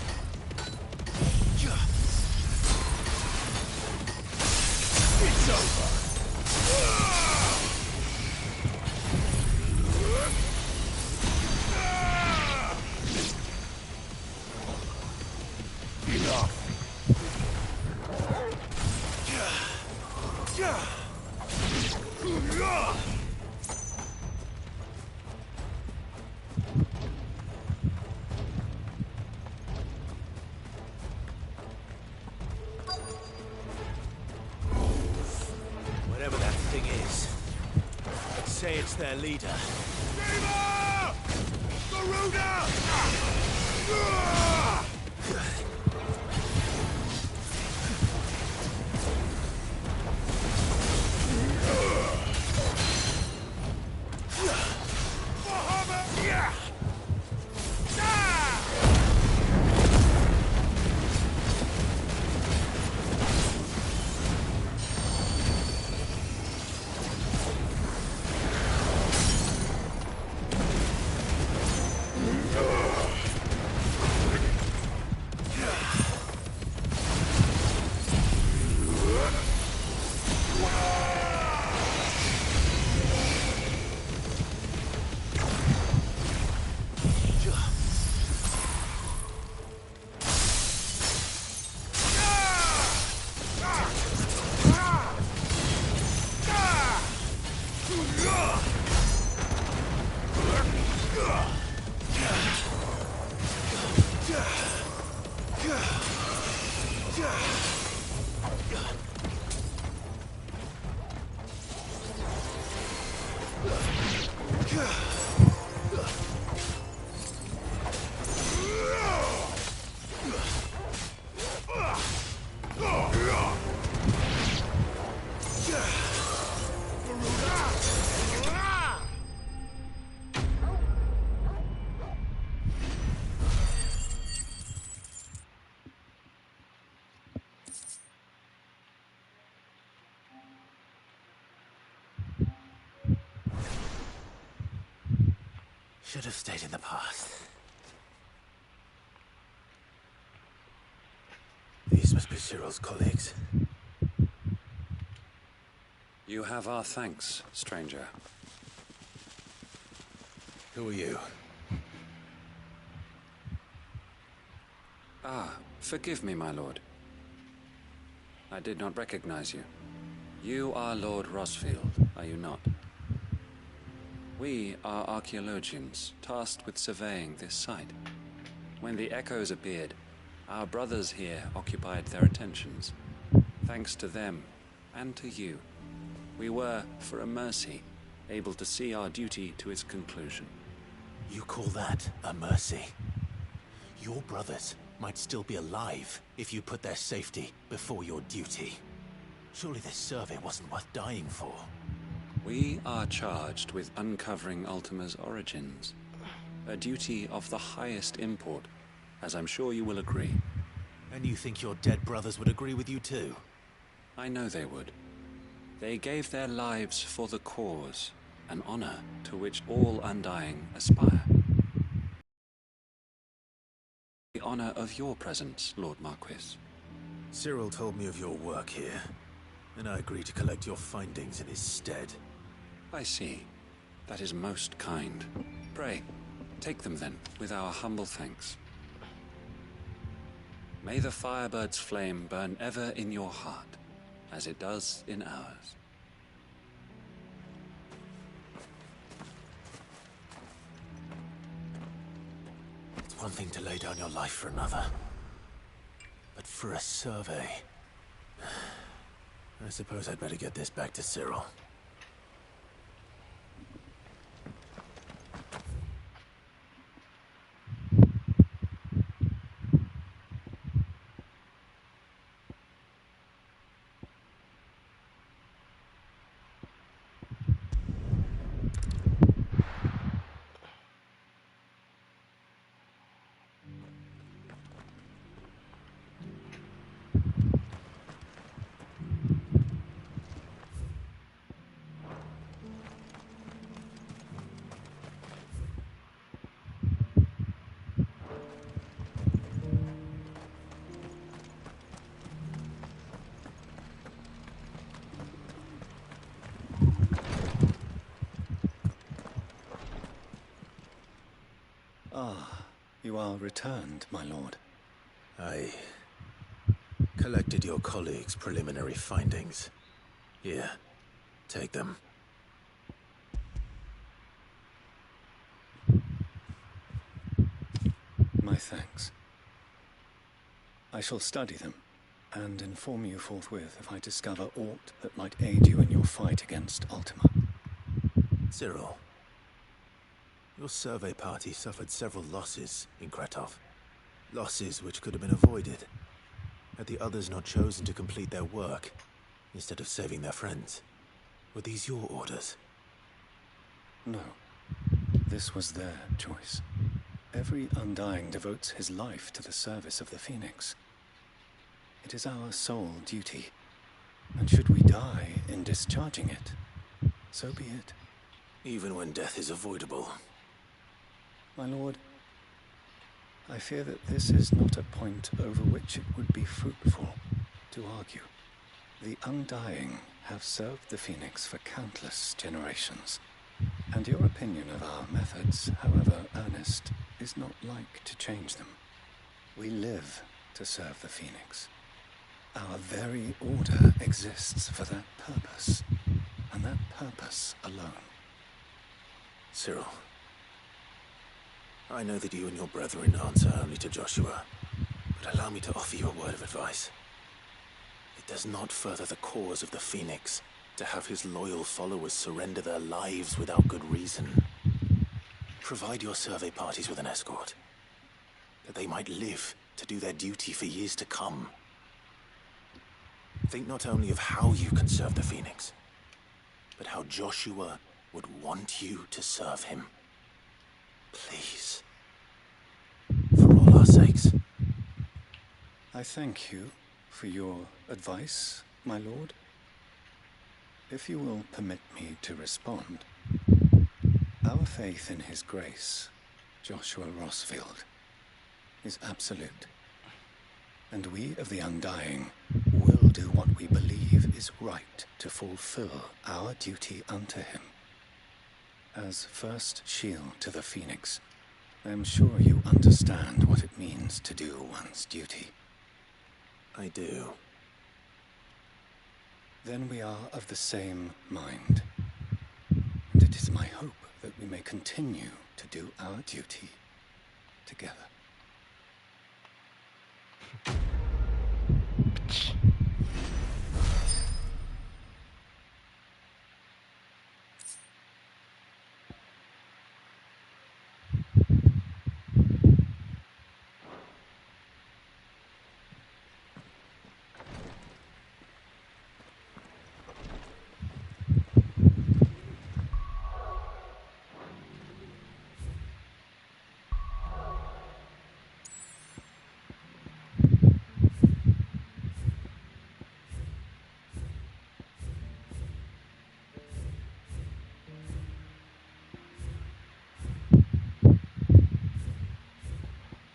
It's over. Whatever that thing is, let's say it's their leader. Gamer! Garuda! Should have stayed in the past. These must be Cyril's colleagues. You have our thanks, stranger. Who are you? Ah, forgive me, my lord. I did not recognize you. You are Lord Rosfield, are you not? We are archaeologians, tasked with surveying this site. When the echoes appeared, our brothers here occupied their attentions. Thanks to them, and to you, we were, for a mercy, able to see our duty to its conclusion. You call that a mercy? Your brothers might still be alive if you put their safety before your duty. Surely this survey wasn't worth dying for. We are charged with uncovering Ultima's origins. A duty of the highest import, as I'm sure you will agree. And you think your dead brothers would agree with you too? I know they would. They gave their lives for the cause, an honor to which all Undying aspire. The honor of your presence, Lord Marquis. Cyril told me of your work here, and I agreed to collect your findings in his stead. I see. That is most kind. Pray, take them then, with our humble thanks. May the Firebird's flame burn ever in your heart, as it does in ours. It's one thing to lay down your life for another, but for a survey... I suppose I'd better get this back to Cyril. Ah, you are returned, my lord. I collected your colleagues' preliminary findings. Here, take them. My thanks. I shall study them, and inform you forthwith if I discover aught that might aid you in your fight against Ultima. Cyril, your survey party suffered several losses in Kretov. Losses which could have been avoided, had the others not chosen to complete their work, instead of saving their friends. Were these your orders? No. This was their choice. Every Undying devotes his life to the service of the Phoenix. It is our sole duty, and should we die in discharging it, so be it. Even when death is avoidable. My lord, I fear that this is not a point over which it would be fruitful to argue. The Undying have served the Phoenix for countless generations, and your opinion of our methods, however earnest, is not like to change them. We live to serve the Phoenix. Our very order exists for that purpose, and that purpose alone. Cyril, I know that you and your brethren answer only to Joshua, but allow me to offer you a word of advice. It does not further the cause of the Phoenix to have his loyal followers surrender their lives without good reason. Provide your survey parties with an escort, that they might live to do their duty for years to come. Think not only of how you can serve the Phoenix, but how Joshua would want you to serve him. Please. For all our sakes. I thank you for your advice, my lord. If you will permit me to respond, Our faith in his grace, Joshua Rossfield, is absolute. And we of the Undying will do what we believe is right to fulfill our duty unto him. As first shield to the Phoenix, I am sure you understand what it means to do one's duty. I do. Then we are of the same mind. And it is my hope that we may continue to do our duty together.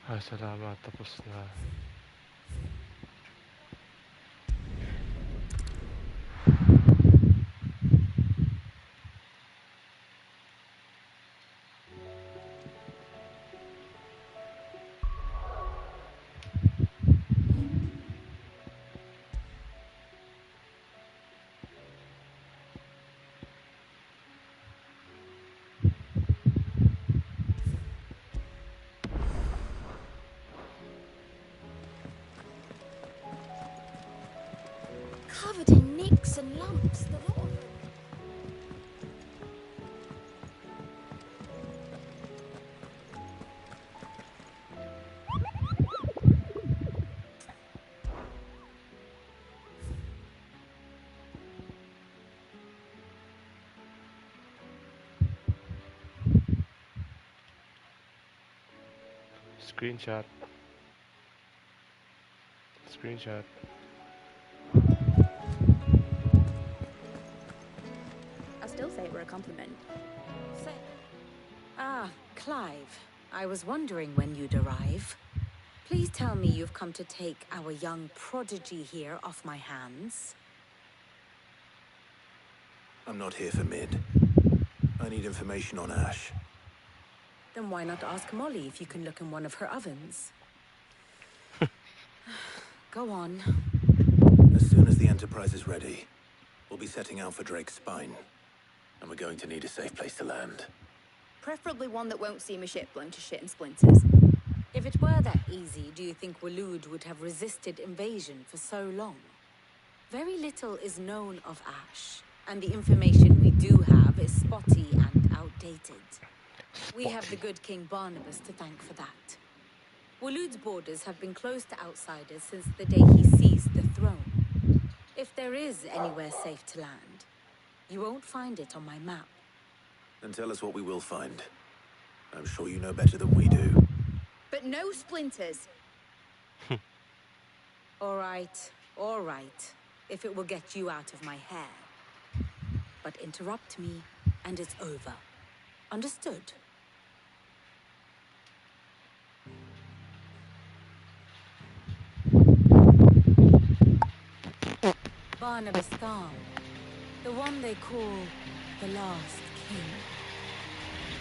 Ay, salamat. Tapos na. Covered in nicks and lumps, the lot of them. Screenshot. Screenshot. I'll still say it were a compliment. Ah, Clive. I was wondering when you'd arrive. Please tell me you've come to take our young prodigy here off my hands. I'm not here for Mid. I need information on Ash. Then why not ask Molly if you can look in one of her ovens? Go on. As soon as the Enterprise is ready, we'll be setting out for Drake's Spine. And we're going to need a safe place to land. Preferably one that won't see my ship blown to shit and splinters. If it were that easy, do you think Waloed would have resisted invasion for so long? Very little is known of Ash, and the information we do have is spotty and outdated. We have the good King Barnabas to thank for that. Waloed's borders have been closed to outsiders since the day he seized the throne. If there is anywhere safe to land, you won't find it on my map. Then tell us what we will find. I'm sure you know better than we do. But no splinters. All right, if it will get you out of my hair. But interrupt me, and it's over. Understood? Barnabas Thal, the one they call the last king.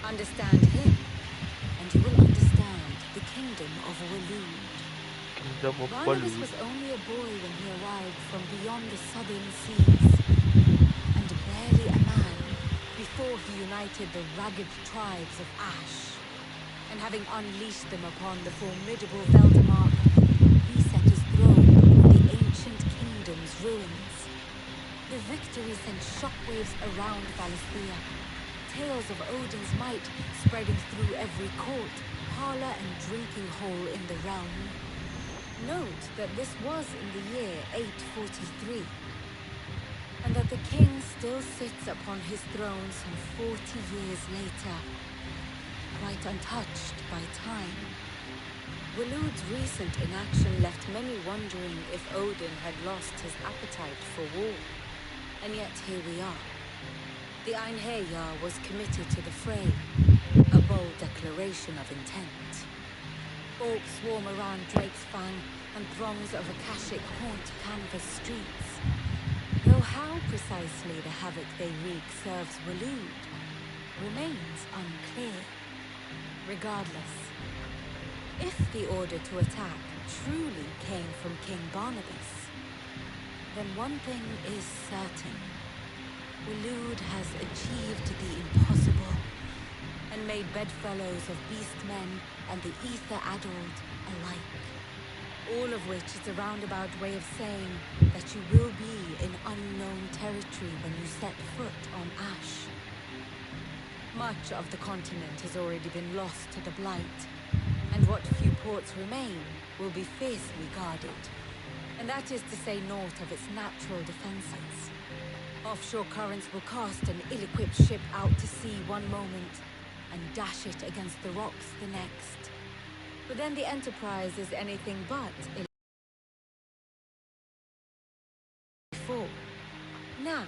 Understand him, and you will understand the kingdom of Waloed. Barnabas was only a boy when he arrived from beyond the southern seas, and barely a man before he united the ragged tribes of Ash. And having unleashed them upon the formidable Veldamark, he set his throne on the ancient kingdom's ruins. The victory sent shockwaves around Valisthea. Tales of Odin's might spreading through every court, parlor, and drinking hole in the realm. Note that this was in the year 843, and that the king still sits upon his throne some 40 years later, quite untouched by time. Waloed's recent inaction left many wondering if Odin had lost his appetite for war. And yet here we are. The Einherjar was committed to the fray, a bold declaration of intent. Orcs swarm around Drake's Fang, and throngs of Akashic haunt Canvas streets. Though how precisely the havoc they wreak serves Waloed remains unclear. Regardless, if the order to attack truly came from King Barnabas, then one thing is certain. Waloed has achieved the impossible, and made bedfellows of beastmen and the ether-addled alike. All of which is a roundabout way of saying that you will be in unknown territory when you set foot on Ash. Much of the continent has already been lost to the Blight, and what few ports remain will be fiercely guarded. And that is to say naught of its natural defenses. Offshore currents will cast an ill-equipped ship out to sea one moment, and dash it against the rocks the next. But then the Enterprise is anything but before. Now,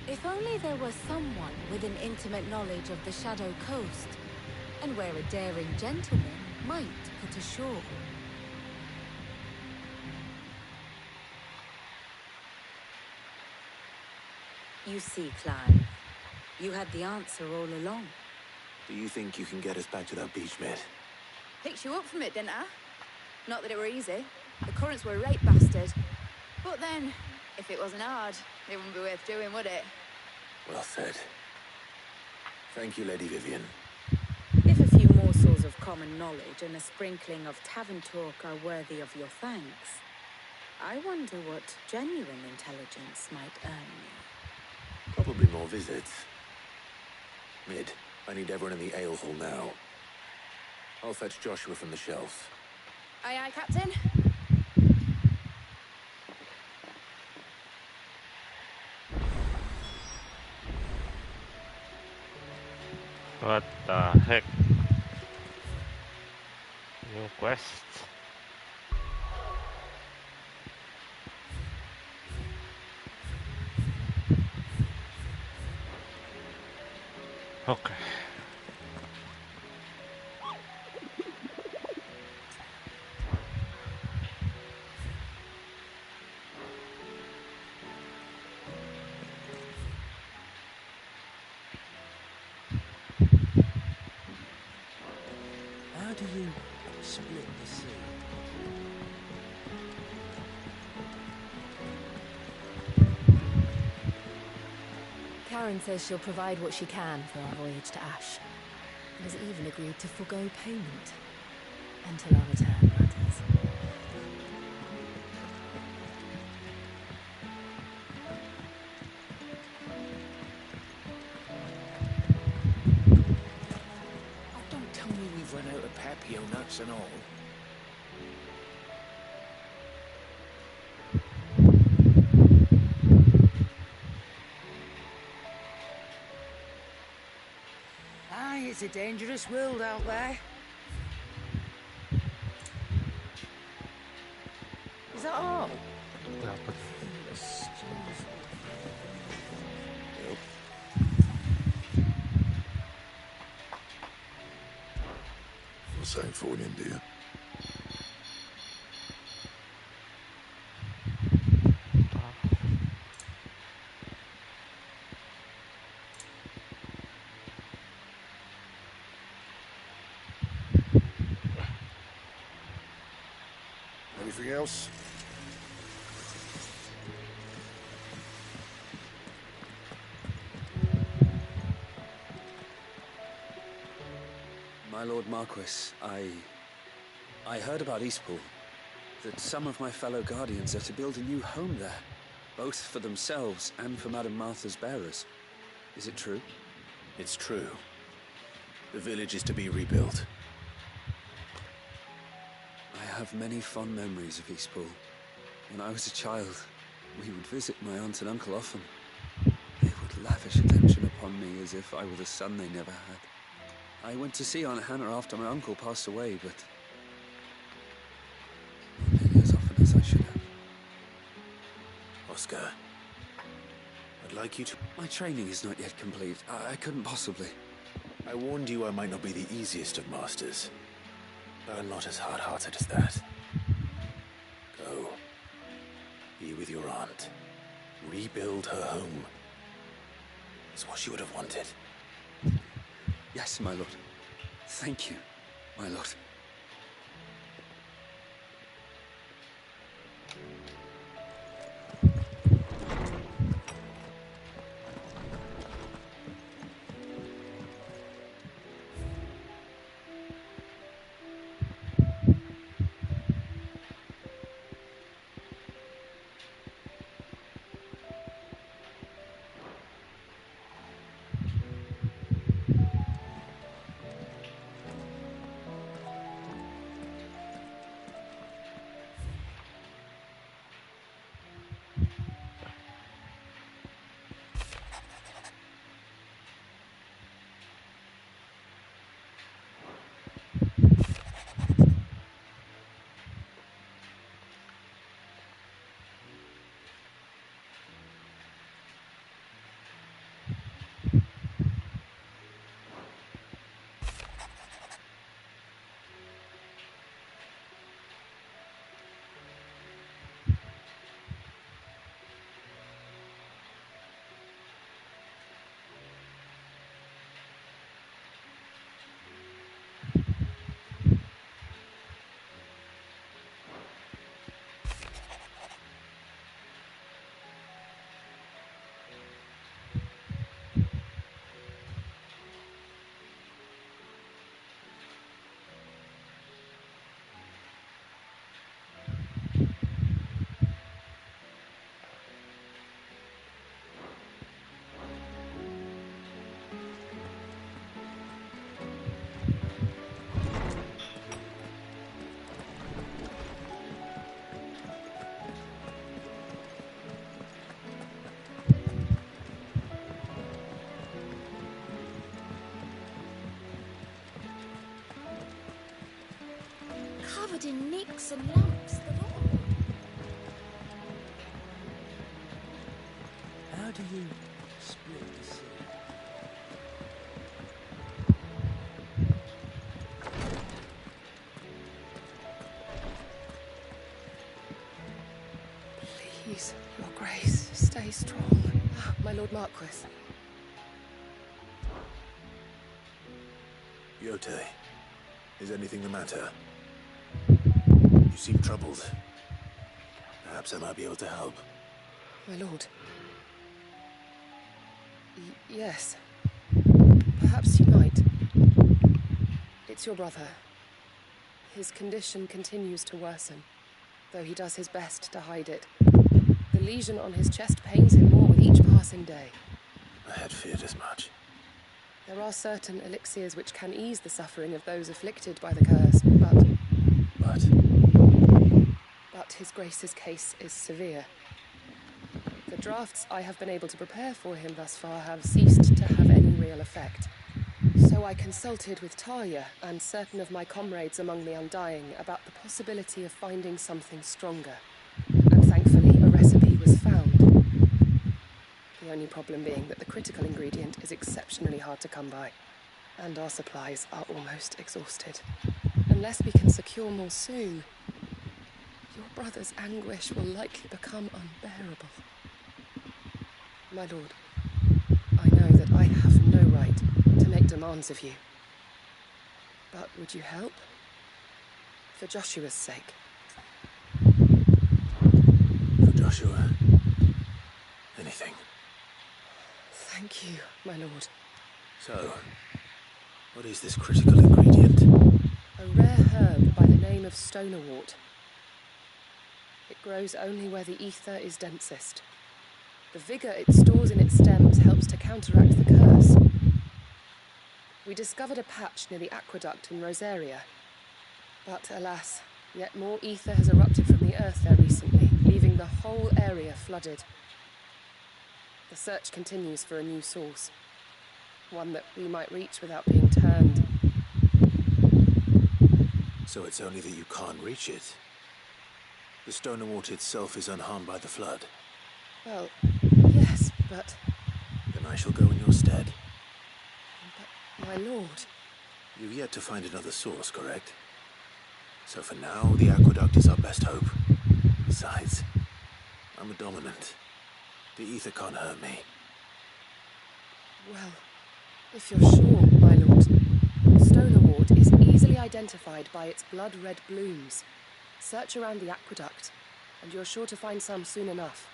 if only there was someone with an intimate knowledge of the Shadow Coast, and where a daring gentleman might put ashore. You see, Clive, you had the answer all along. Do you think you can get us back to that beach, mate? Picked you up from it, didn't I? Not that it were easy. The currents were a right bastard. But then, if it wasn't hard, it wouldn't be worth doing, would it? Well said. Thank you, Lady Vivian. If a few morsels of common knowledge and a sprinkling of tavern talk are worthy of your thanks, I wonder what genuine intelligence might earn me. Probably more visits. Mid, I need everyone in the ale hall now. I'll fetch Joshua from the shelves. Aye, aye, Captain. What the heck? New quest. Okay. How do you split the seed? Karen says she'll provide what she can for our voyage to Ash, and has even agreed to forgo payment. Until our return, that is. Oh, don't tell me we've run out of papio nuts and all. Aye, it's a dangerous world out there. Is that all? What's that for in India? Anything else? My Lord Marquis, I heard about Eastpool. That some of my fellow Guardians are to build a new home there, both for themselves and for Madame Martha's bearers. Is it true? It's true. The village is to be rebuilt. I have many fond memories of Eastpool. When I was a child, we would visit my aunt and uncle often. They would lavish attention upon me as if I were the son they never had. I went to see Aunt Hannah after my uncle passed away, but not nearly as often as I should have. Oscar, I'd like you to... My training is not yet complete. I couldn't possibly. I warned you I might not be the easiest of masters, but I'm not as hard-hearted as that. Go. Be with your aunt. Rebuild her home. It's what she would have wanted. Yes, my lord. Thank you, my lord. Covered in nicks and lumps, the lot of them. How do you split the sea? Please, your grace, stay strong. Ah, my lord Marquis. Goty, is anything the matter? You seem troubled. Perhaps I might be able to help. My lord. Yes. Perhaps you might. It's your brother. His condition continues to worsen, though he does his best to hide it. The lesion on his chest pains him more with each passing day. I had feared as much. There are certain elixirs which can ease the suffering of those afflicted by the curse, but his grace's case is severe. The drafts I have been able to prepare for him thus far have ceased to have any real effect. So I consulted with Talia and certain of my comrades among the Undying about the possibility of finding something stronger. And thankfully, a recipe was found. The only problem being that the critical ingredient is exceptionally hard to come by, and our supplies are almost exhausted. Unless we can secure more soon, your brother's anguish will likely become unbearable. My lord, I know that I have no right to make demands of you. But would you help? For Joshua's sake. For Joshua, anything. Thank you, my lord. So, what is this critical ingredient? A rare herb by the name of stonerwort. It grows only where the ether is densest. The vigor it stores in its stems helps to counteract the curse. We discovered a patch near the aqueduct in Rosaria. But alas, yet more ether has erupted from the earth there recently, leaving the whole area flooded. The search continues for a new source. One that we might reach without being turned. So it's only that you can't reach it. The stonerwort itself is unharmed by the flood. Well, yes, but... Then I shall go in your stead. But, my lord... You've yet to find another source, correct? So for now, the aqueduct is our best hope. Besides, I'm a dominant. The ether can't hurt me. Well, if you're sure, my lord. Stoner wort is easily identified by its blood-red blooms. Search around the aqueduct, and you're sure to find some soon enough.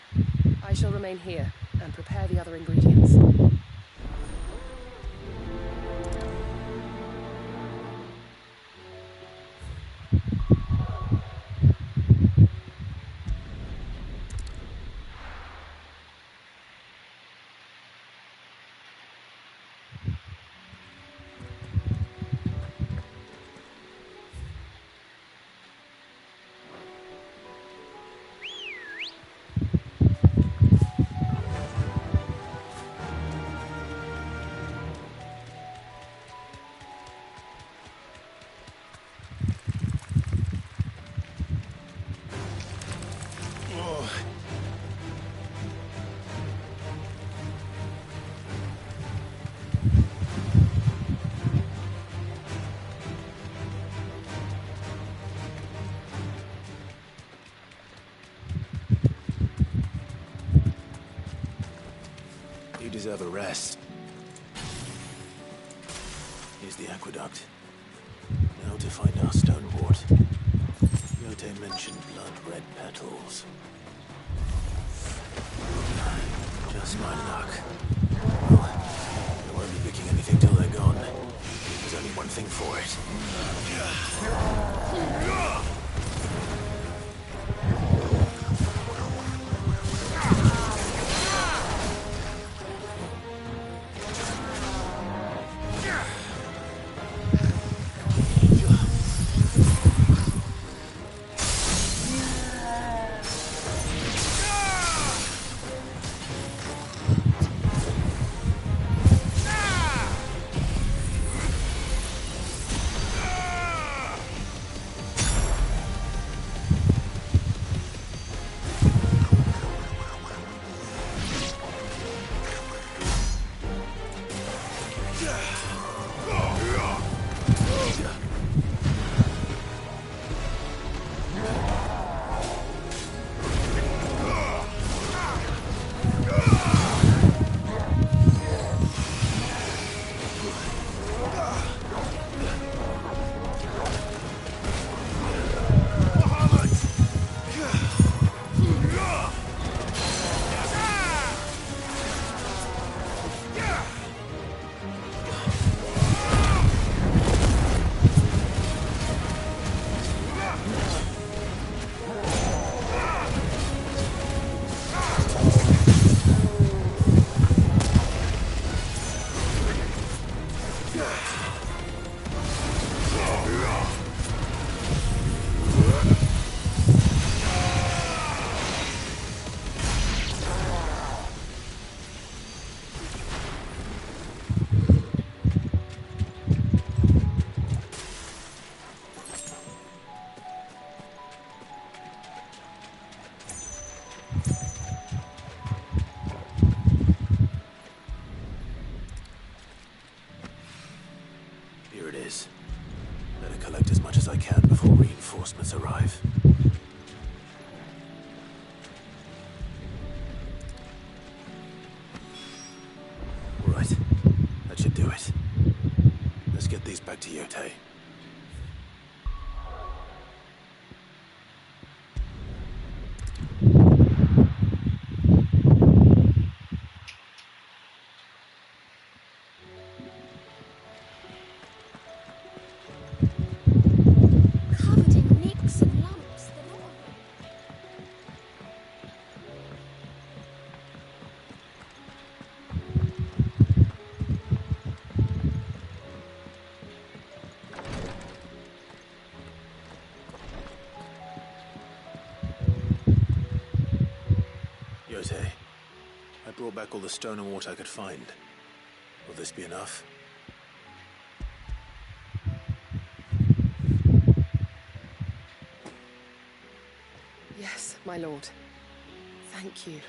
I shall remain here and prepare the other ingredients. You deserve a rest. Here's the aqueduct. Now to find our stone wort. GOTY mentioned blood-red petals. Just my luck. Well, I won't be picking anything till they're gone. There's only one thing for it. Here it is. Better collect as much as I can before reinforcements arrive. All right. That should do it. Let's get these back to GOTY. Covered in nicks and lumps. GOTY, I brought back all the stone and water I could find. Will this be enough? Yes, my lord. Thank you.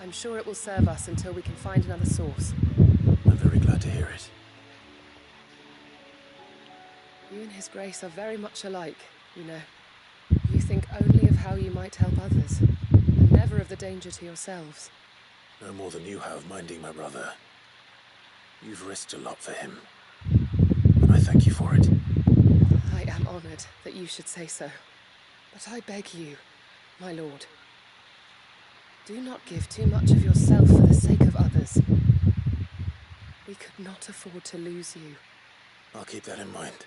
I'm sure it will serve us until we can find another source. I'm very glad to hear it. You and His Grace are very much alike, you know. You think only of how you might help others, and never of the danger to yourselves. No more than you have minding my brother. You've risked a lot for him, and I thank you for it. I am honored that you should say so. But I beg you, my lord, do not give too much of yourself for the sake of others. We could not afford to lose you. I'll keep that in mind.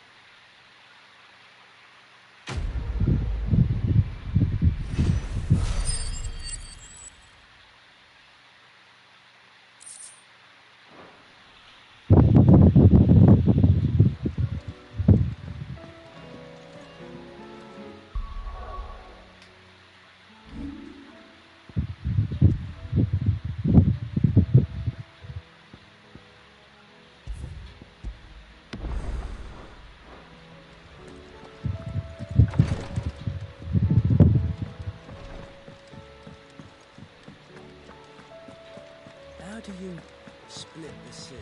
How do you split the sea?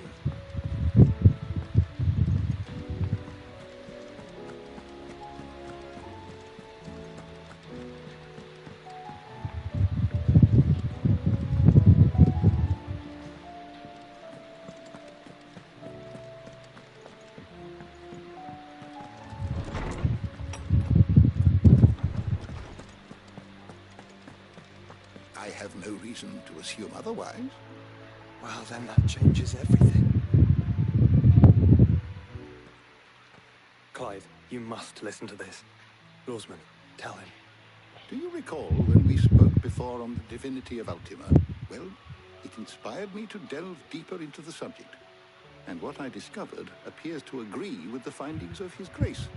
I have no reason to assume otherwise. Well, then that changes everything. Clive, you must listen to this. Lawsman, tell him. Do you recall when we spoke before on the divinity of Ultima? Well, it inspired me to delve deeper into the subject. And what I discovered appears to agree with the findings of His Grace.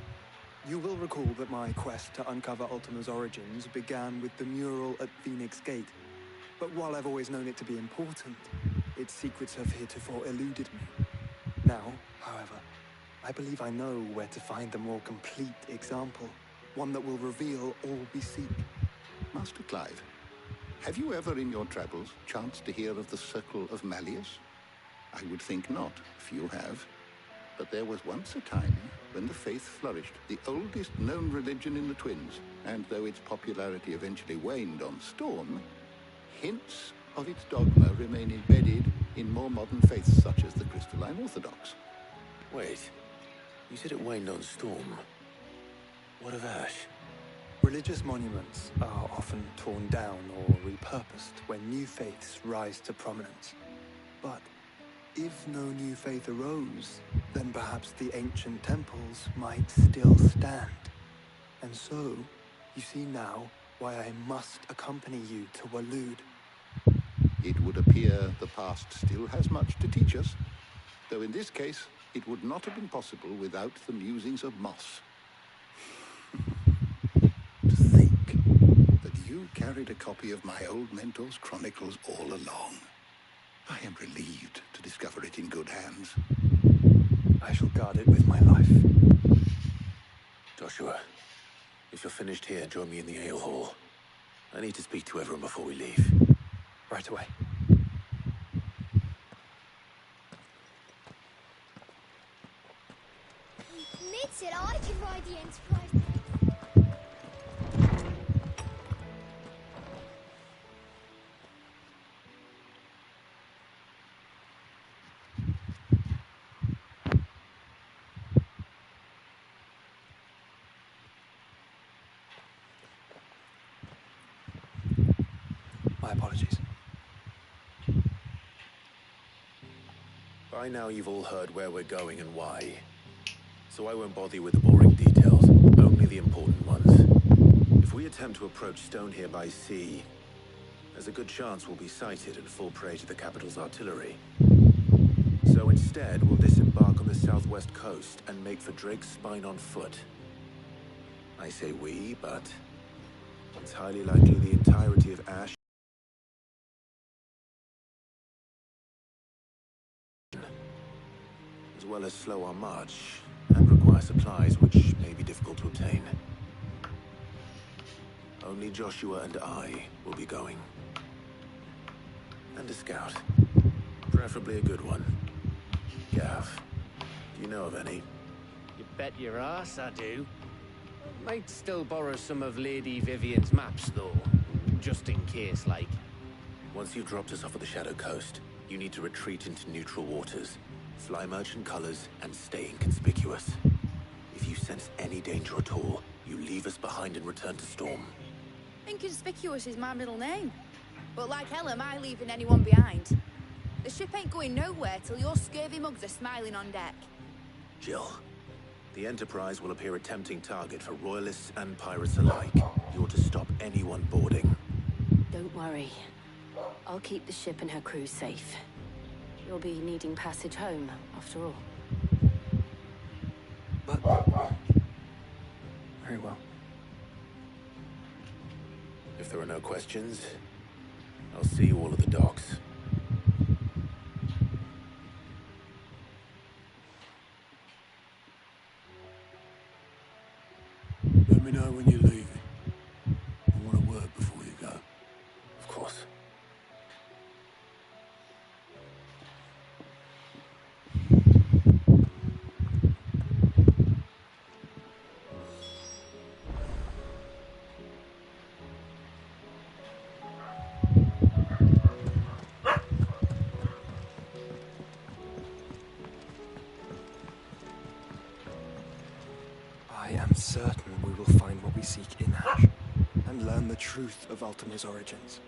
You will recall that my quest to uncover Ultima's origins began with the mural at Phoenix Gate. But while I've always known it to be important, its secrets have heretofore eluded me. Now, however, I believe I know where to find the more complete example. One that will reveal all we seek. Master Clive, have you ever in your travels chanced to hear of the Circle of Malleus? I would think not, few have. But there was once a time when the faith flourished, the oldest known religion in the Twins, and though its popularity eventually waned on storm, hints of its dogma remain embedded in more modern faiths such as the Crystalline Orthodox. Wait, you said it waned on storm. What of Ash? Religious monuments are often torn down or repurposed when new faiths rise to prominence. But if no new faith arose, then perhaps the ancient temples might still stand. And so, you see now why I must accompany you to Waloed. It would appear the past still has much to teach us, though in this case, it would not have been possible without the musings of Moss. To think that you carried a copy of my old mentor's chronicles all along. I am relieved to discover it in good hands. I shall guard it with my life. Joshua, if you're finished here, join me in the ale hall. I need to speak to everyone before we leave. Right away. Ned said I could ride the Enterprise. My apologies. By now you've all heard where we're going and why. So I won't bother you with the boring details, only the important ones. If we attempt to approach Stone here by sea, there's a good chance we'll be sighted and fall prey to the capital's artillery. So instead, we'll disembark on the southwest coast and make for Drake's Spine on foot. I say we, but it's highly likely the entirety of Ash as well as slow our march and require supplies which may be difficult to obtain. Only Joshua and I will be going. And a scout. Preferably a good one. Gav, do you know of any? You bet your ass I do. Might still borrow some of Lady Vivian's maps, though. Just in case, like. Once you've dropped us off at the Shadow Coast, you need to retreat into neutral waters, fly merchant colors, and stay inconspicuous. If you sense any danger at all, you leave us behind and return to Storm. Inconspicuous is my middle name. But like hell am I leaving anyone behind. The ship ain't going nowhere till your scurvy mugs are smiling on deck. Jill, the Enterprise will appear a tempting target for royalists and pirates alike. You're to stop anyone boarding. Don't worry. I'll keep the ship and her crew safe. You'll be needing passage home, after all. Very well. If there are no questions, I'll see you all at the docks. Let me know when you're leaving. I want a word before you go. Of course. I am certain we will find what we seek in Ash, and learn the truth of Ultima's origins.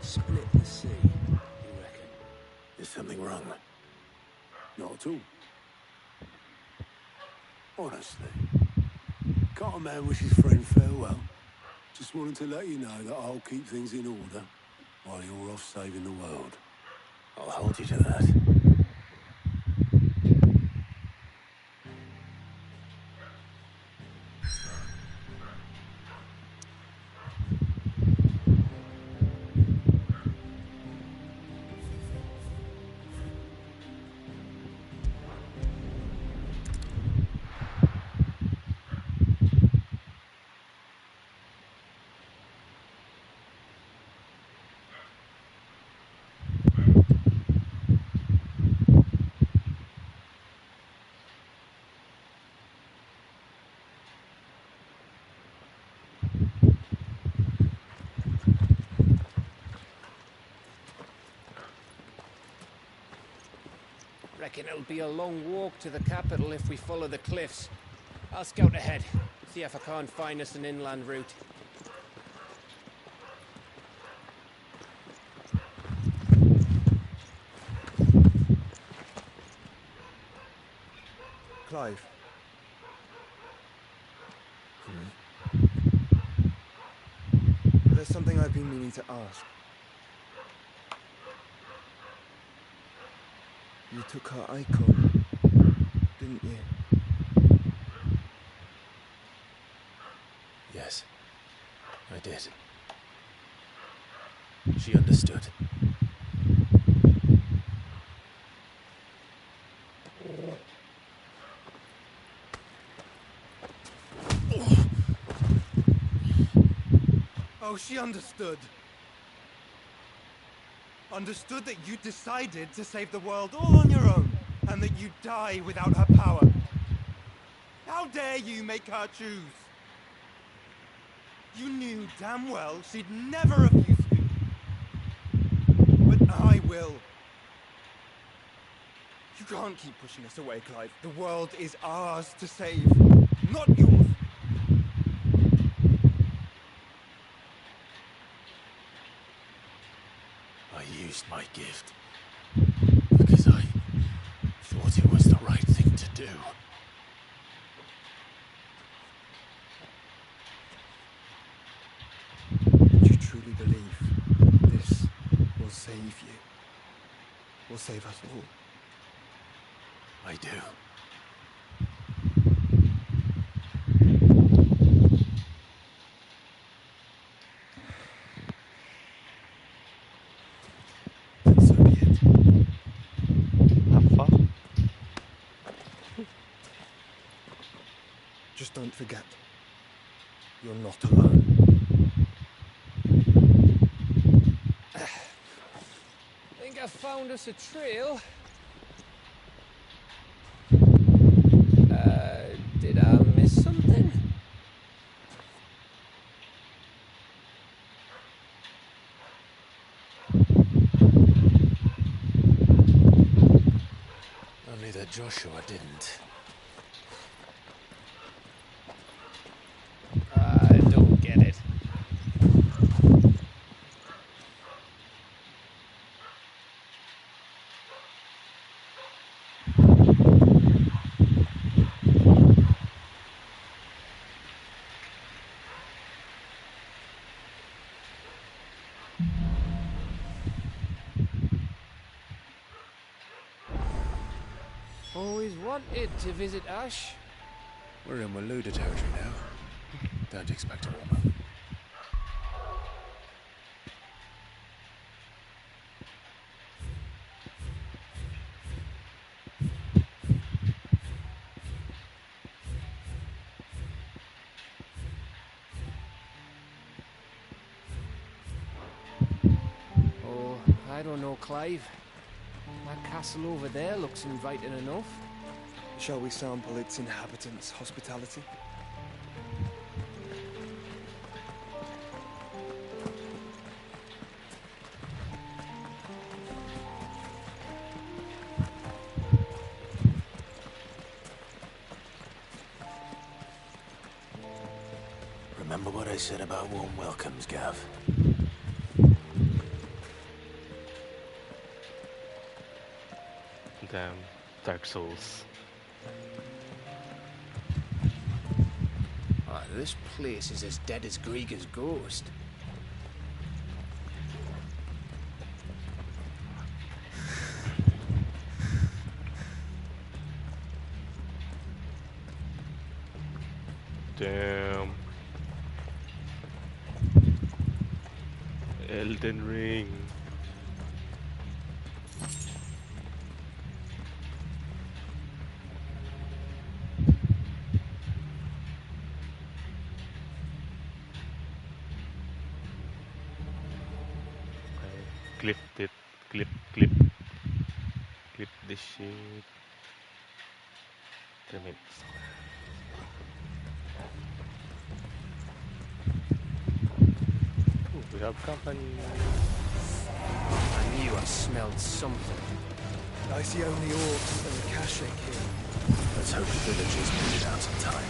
Split the sea, you reckon? Is something wrong? Not at all. Honestly. Can't a man wish his friend farewell? Just wanted to let you know that I'll keep things in order while you're off saving the world. I'll hold you to that. Reckon it'll be a long walk to the capital if we follow the cliffs. I'll scout ahead, see if I can't find us an inland route. Clive. There's something I've been meaning to ask. You took her icon, didn't you? Yes, I did. She understood. Oh, she understood. Understood that you decided to save the world all on your own, and that you'd die without her power. How dare you make her choose? You knew damn well she'd never refuse you. But I will. You can't keep pushing us away, Clive. The world is ours to save, not yours. I used my gift because I thought it was the right thing to do. will save us all. I do. So be it. Have fun. Just don't forget, you're not alone. Think I found us a trail. Did I miss something? Only that Joshua didn't. I don't get it. Always wanted to visit Ash. We're in Waluda territory now. Don't expect a warm up. Oh, I don't know, Clive. That castle over there looks inviting enough. Shall we sample its inhabitants' hospitality? Remember what I said about warm welcomes, Gav? Damn, Dark Souls. Oh, this place is as dead as Grieger's ghost. Damn. Elden Ring. Clipped it. Clip this shit. 3 minutes. Ooh, we have company. I knew I smelled something. I see only orcs and the cache here. Let's hope the villagers made it out in time.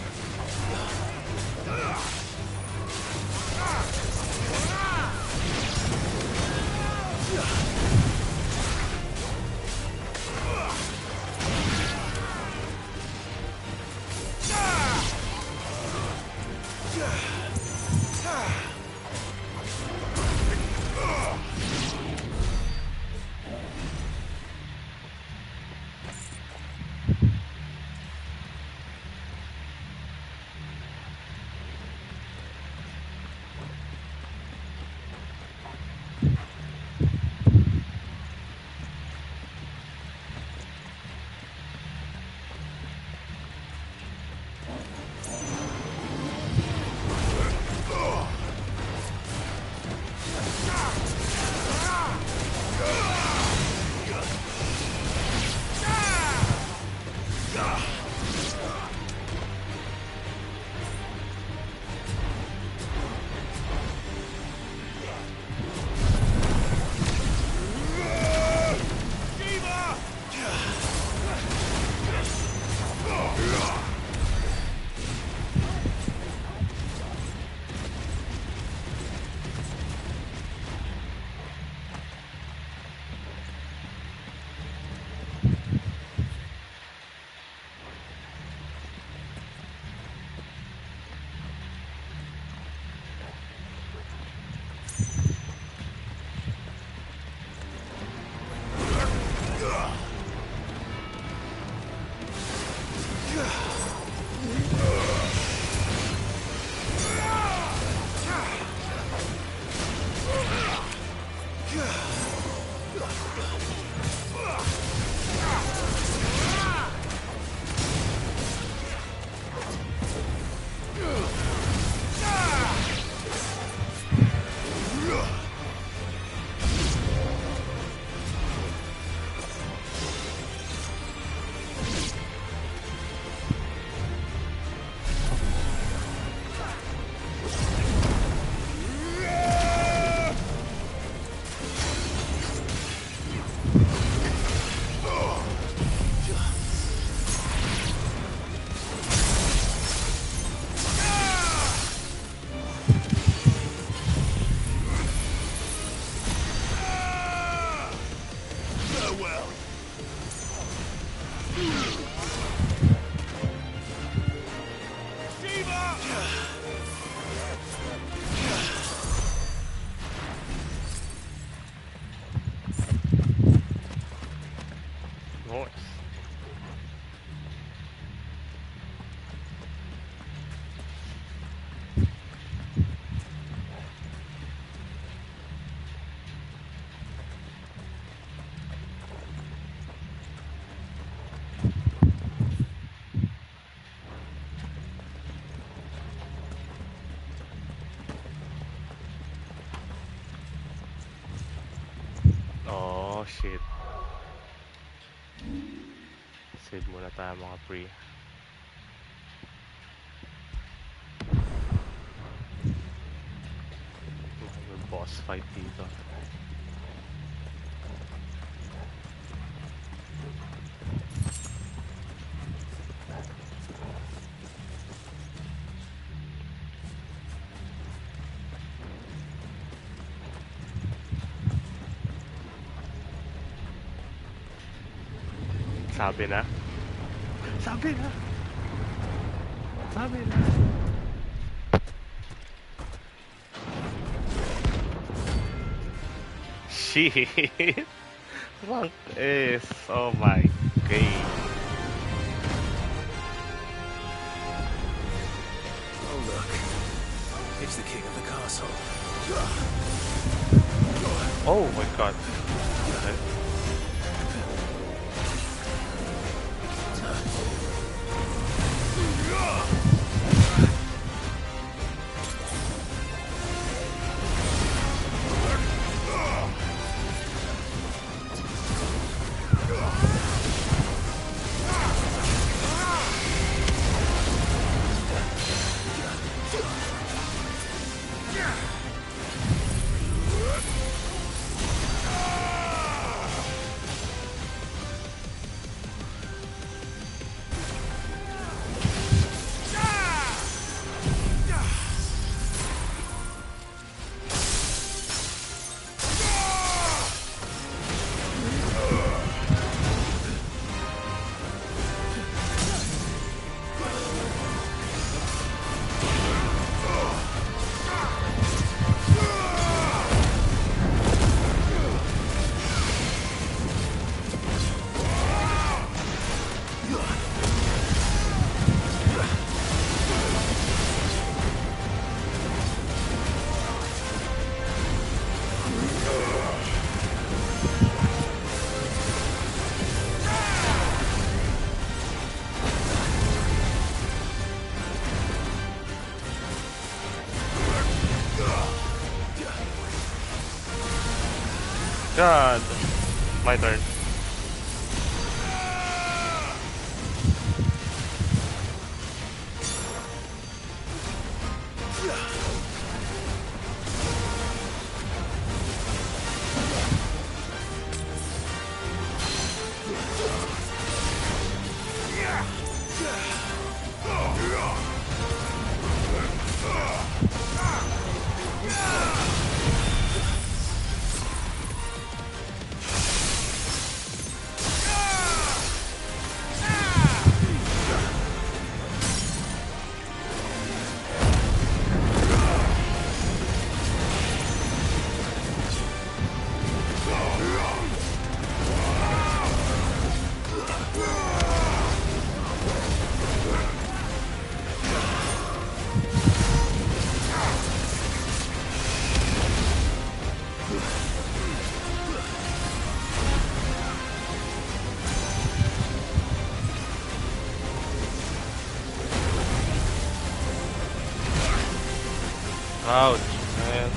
Oh shit. Save muna tayo mga pre. May boss fight dito. Sabi na. Sabi na. Sabi na. Shit. Rank is. Oh my god. Oh look. It's the king of the castle. Oh my god. Okay. God. My turn. Ouch, man.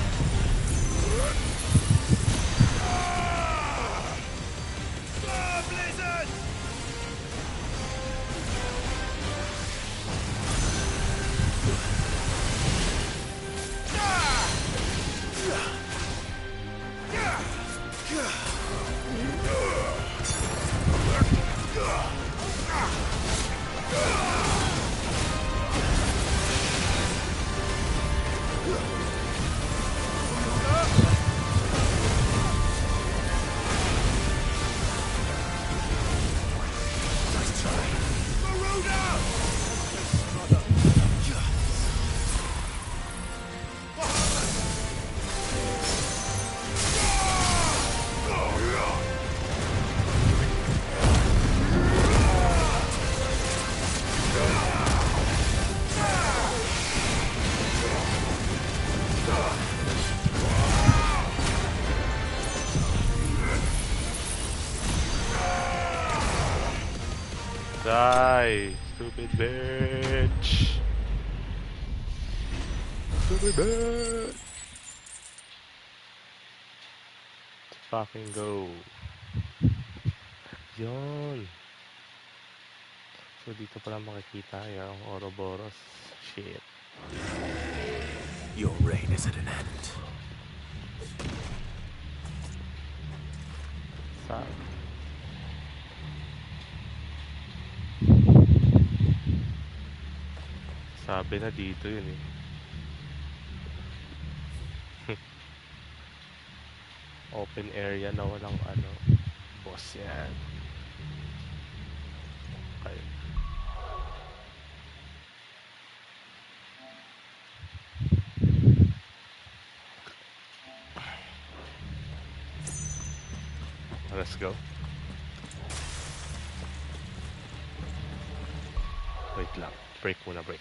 Die, stupid bitch. Stupid bitch. Let's fucking go. Yun. So dito pala makikita yung Ouroboros. Shit. Your reign is at an end. Sabi na dito yun eh. Open area na walang ano. Boss yan. Okay. Let's go. Wait lang. Break muna, break.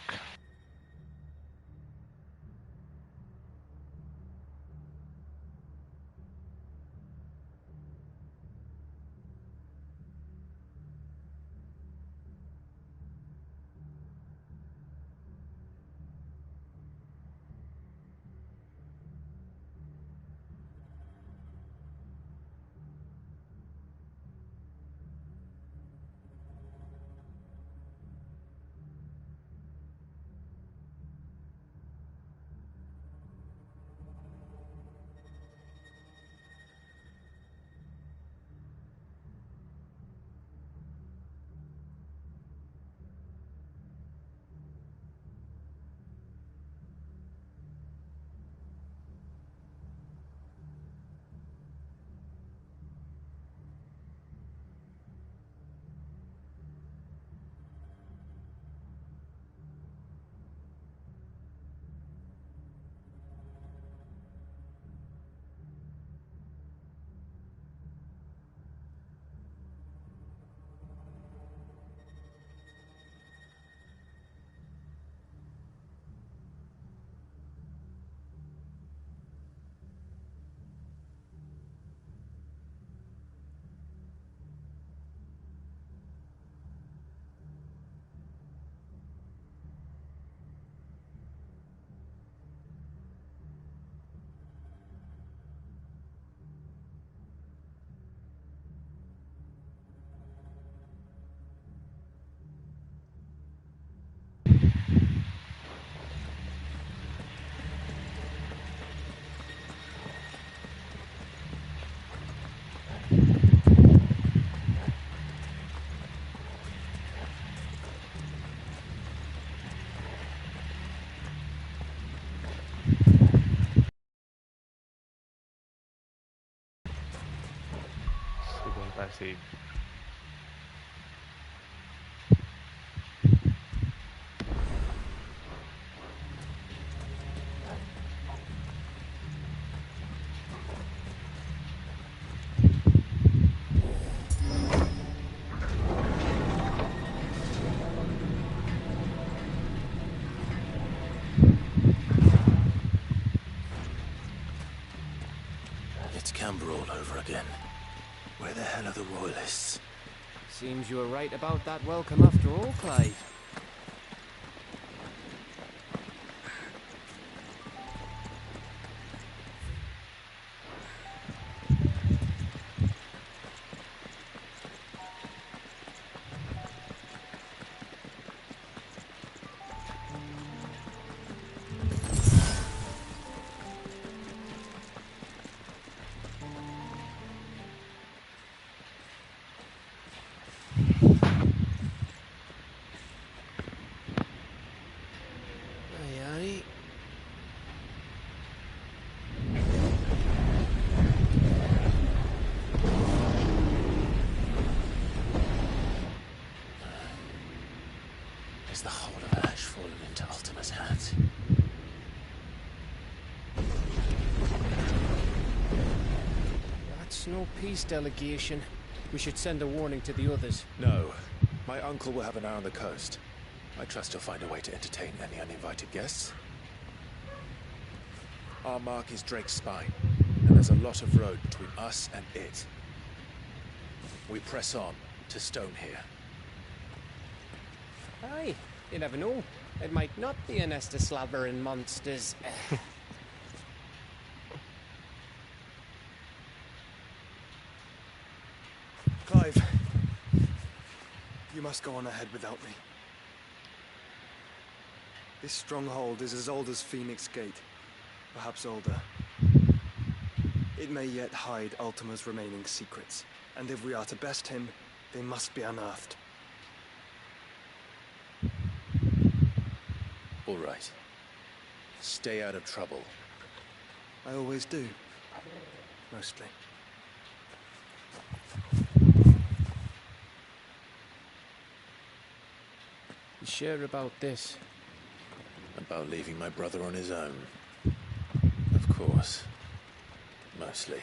Second passage. It's Camber all over again. Where the hell are the royalists? Seems you were right about that welcome after all, Clive. Is the whole of Ash fallen into Ultima's hands? That's no peace delegation. We should send a warning to the others. No. My uncle will have an eye on the coast. I trust he'll find a way to entertain any uninvited guests. Our mark is Drake's Spine, and there's a lot of road between us and it. We press on to Stone here. Aye, you never know. It might not be a nest of slavering monsters. Clive, You must go on ahead without me. This stronghold is as old as Phoenix Gate, perhaps older. It may yet hide Ultima's remaining secrets, and if we are to best him, they must be unearthed. All right. Stay out of trouble. I always do. Mostly. You sure about this? About leaving my brother on his own. Of course. Mostly.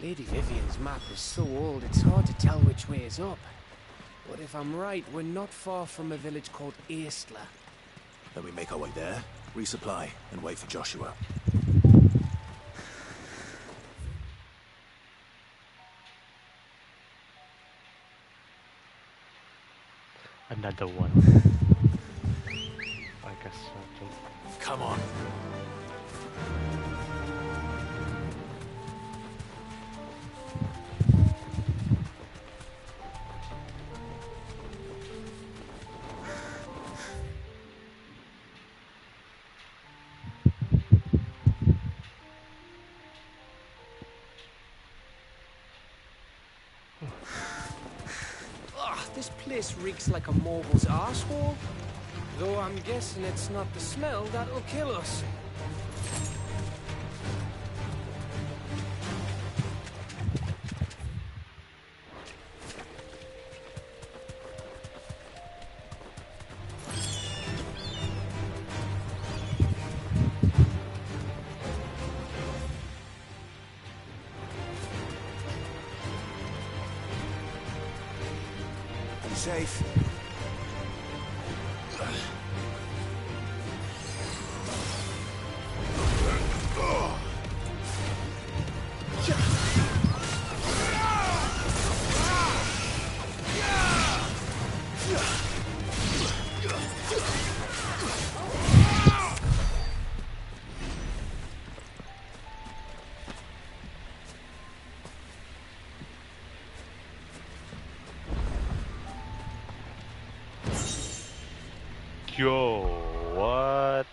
Lady Vivian's map is so old it's hard to tell which way is up. But if I'm right, we're not far from a village called Aistla. Then we make our way there, resupply, and wait for Joshua. Another one. I guess so. Come on. This place reeks like a mobile's arsehole. Though I'm guessing it's not the smell that'll kill us. Safe. Yo, what?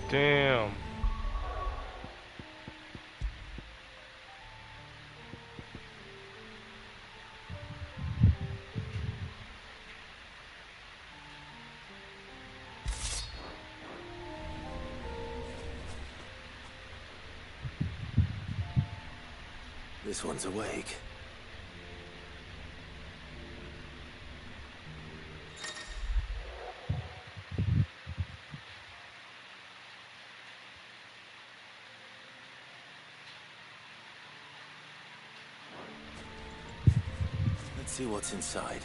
Damn. This one's awake. Let's see what's inside.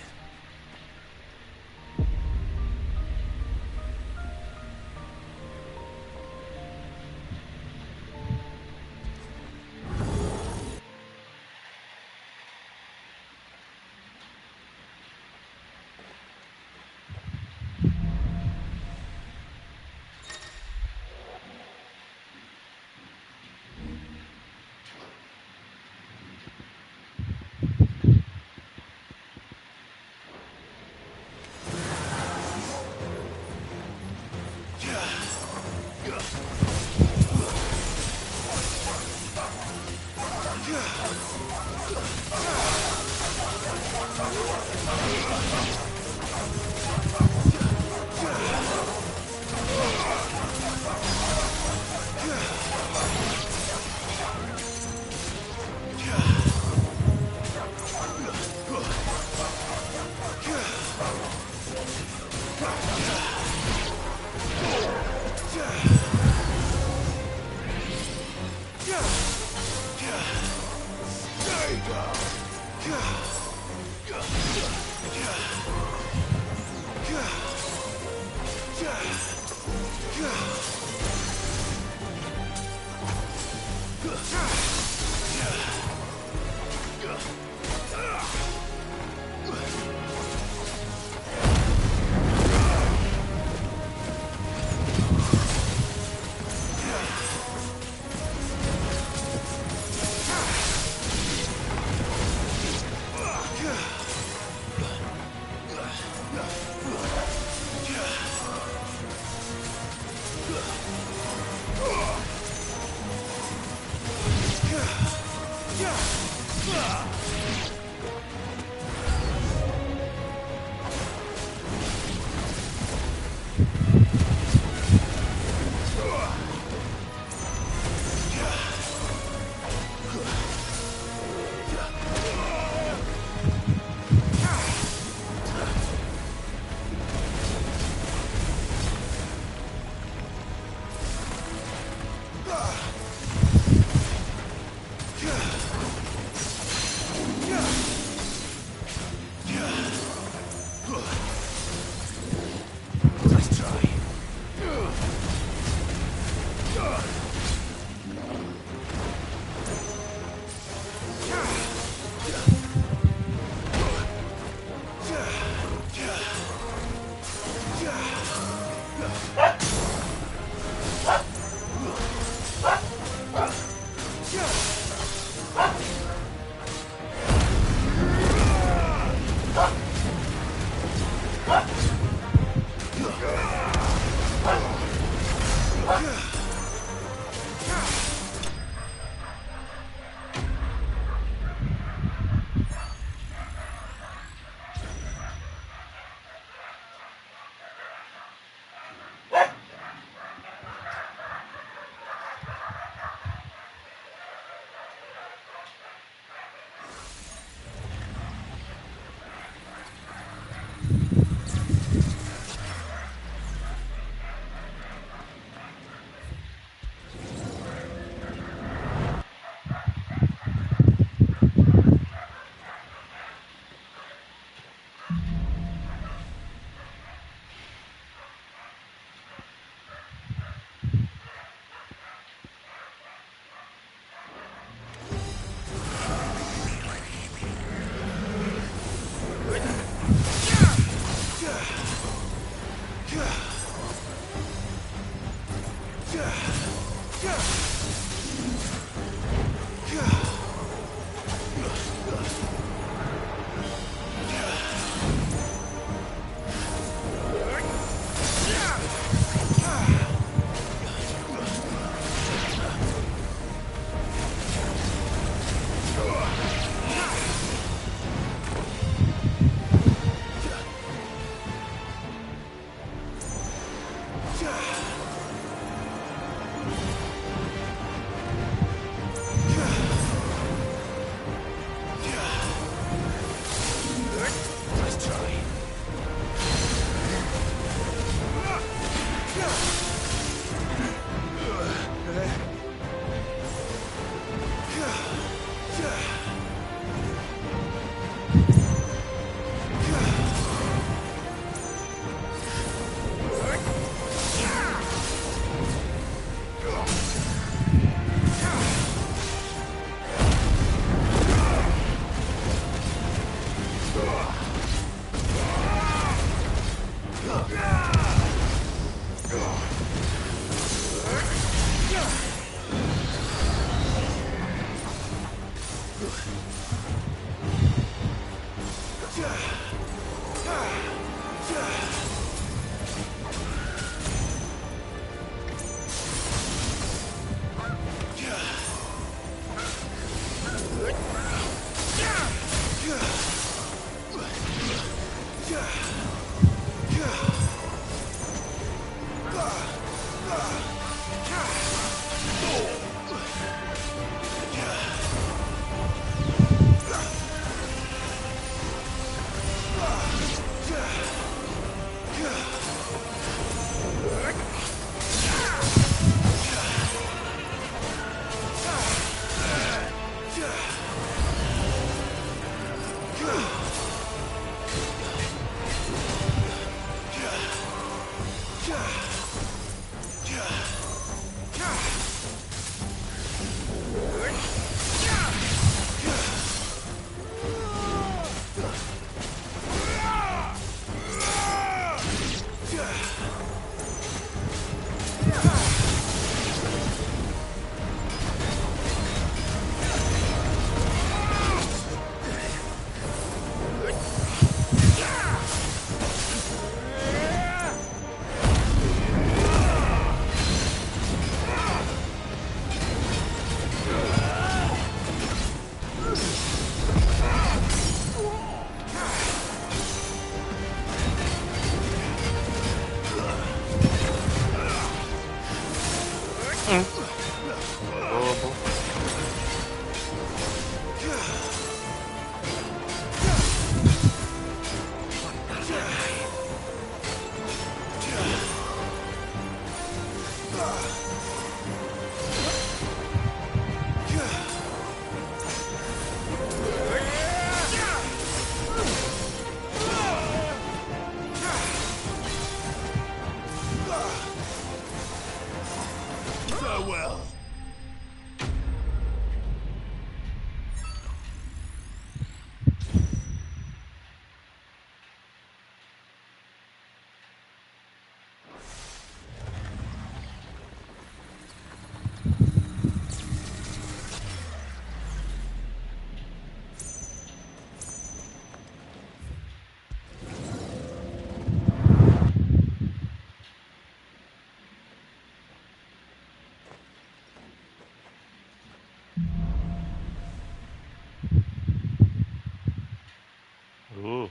Ooh.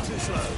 Too slow.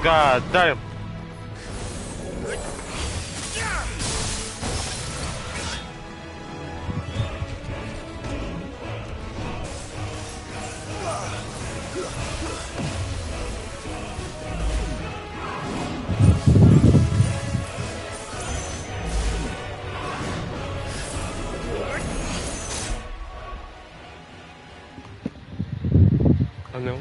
God damn. Ano?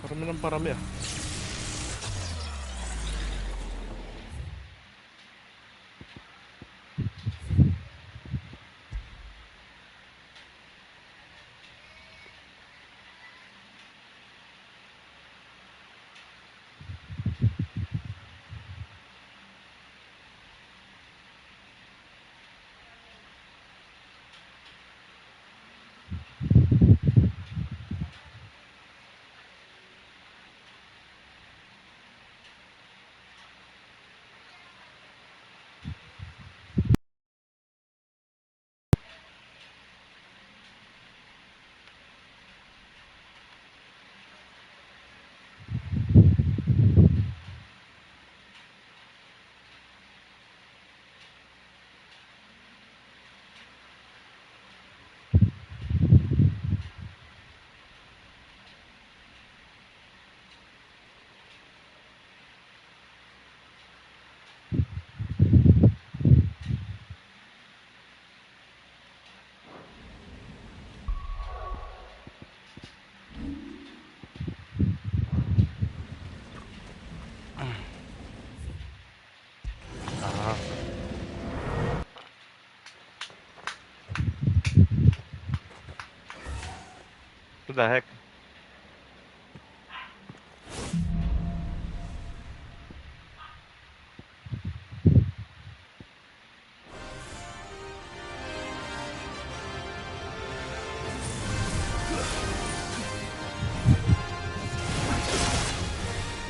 Parami ng parami ah. the heck?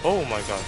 Oh my god.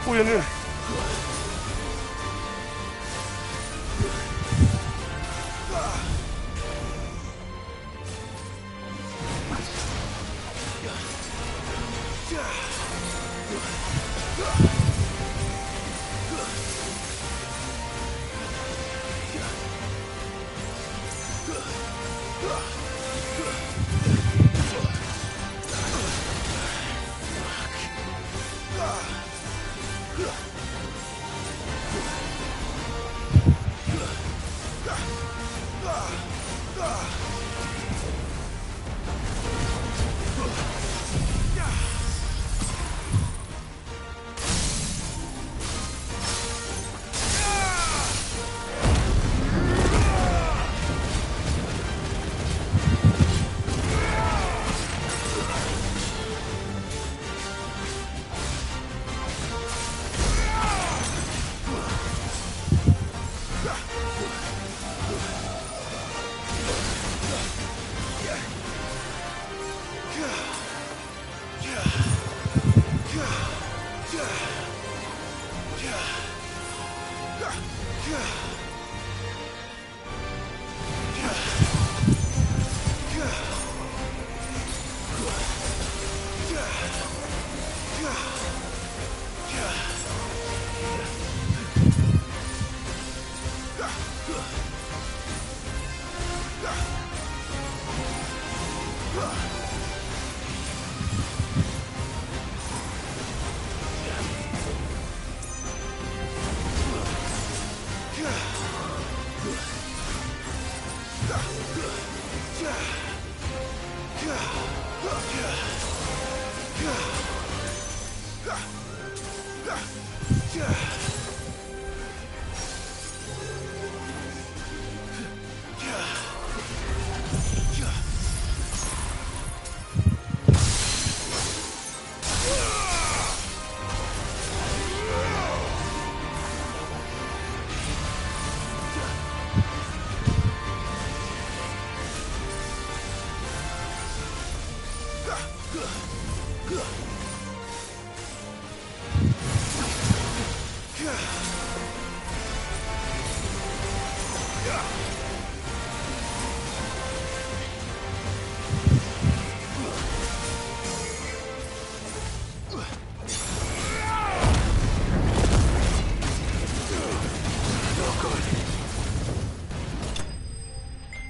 Oh, yun yun.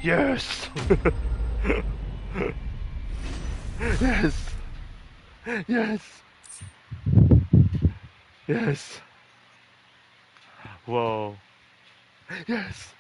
Yes! Yes! Yes! Yes! Whoa! Yes!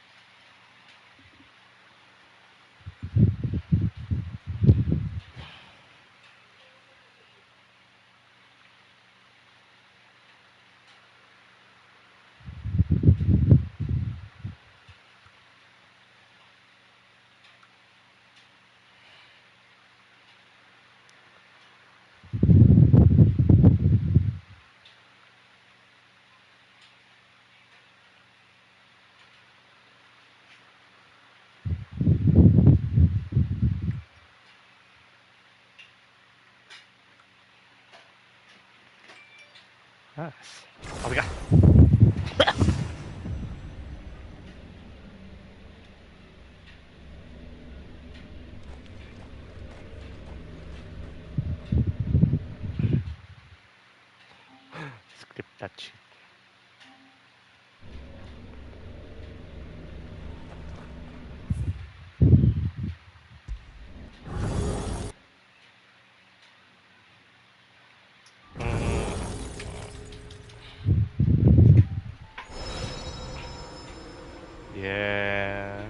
Nice. Halika. Skip that shit. Yeah.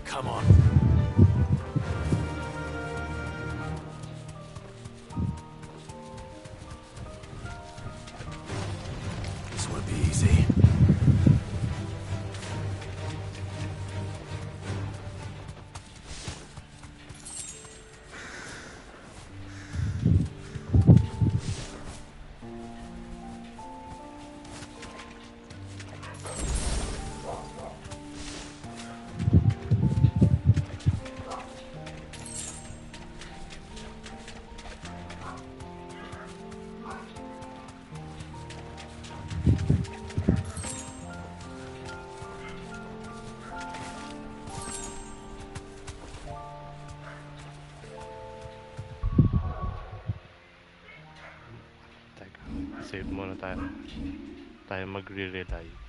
Come on. This won't be easy. Teka, save muna tayo. Tayo magre-relive.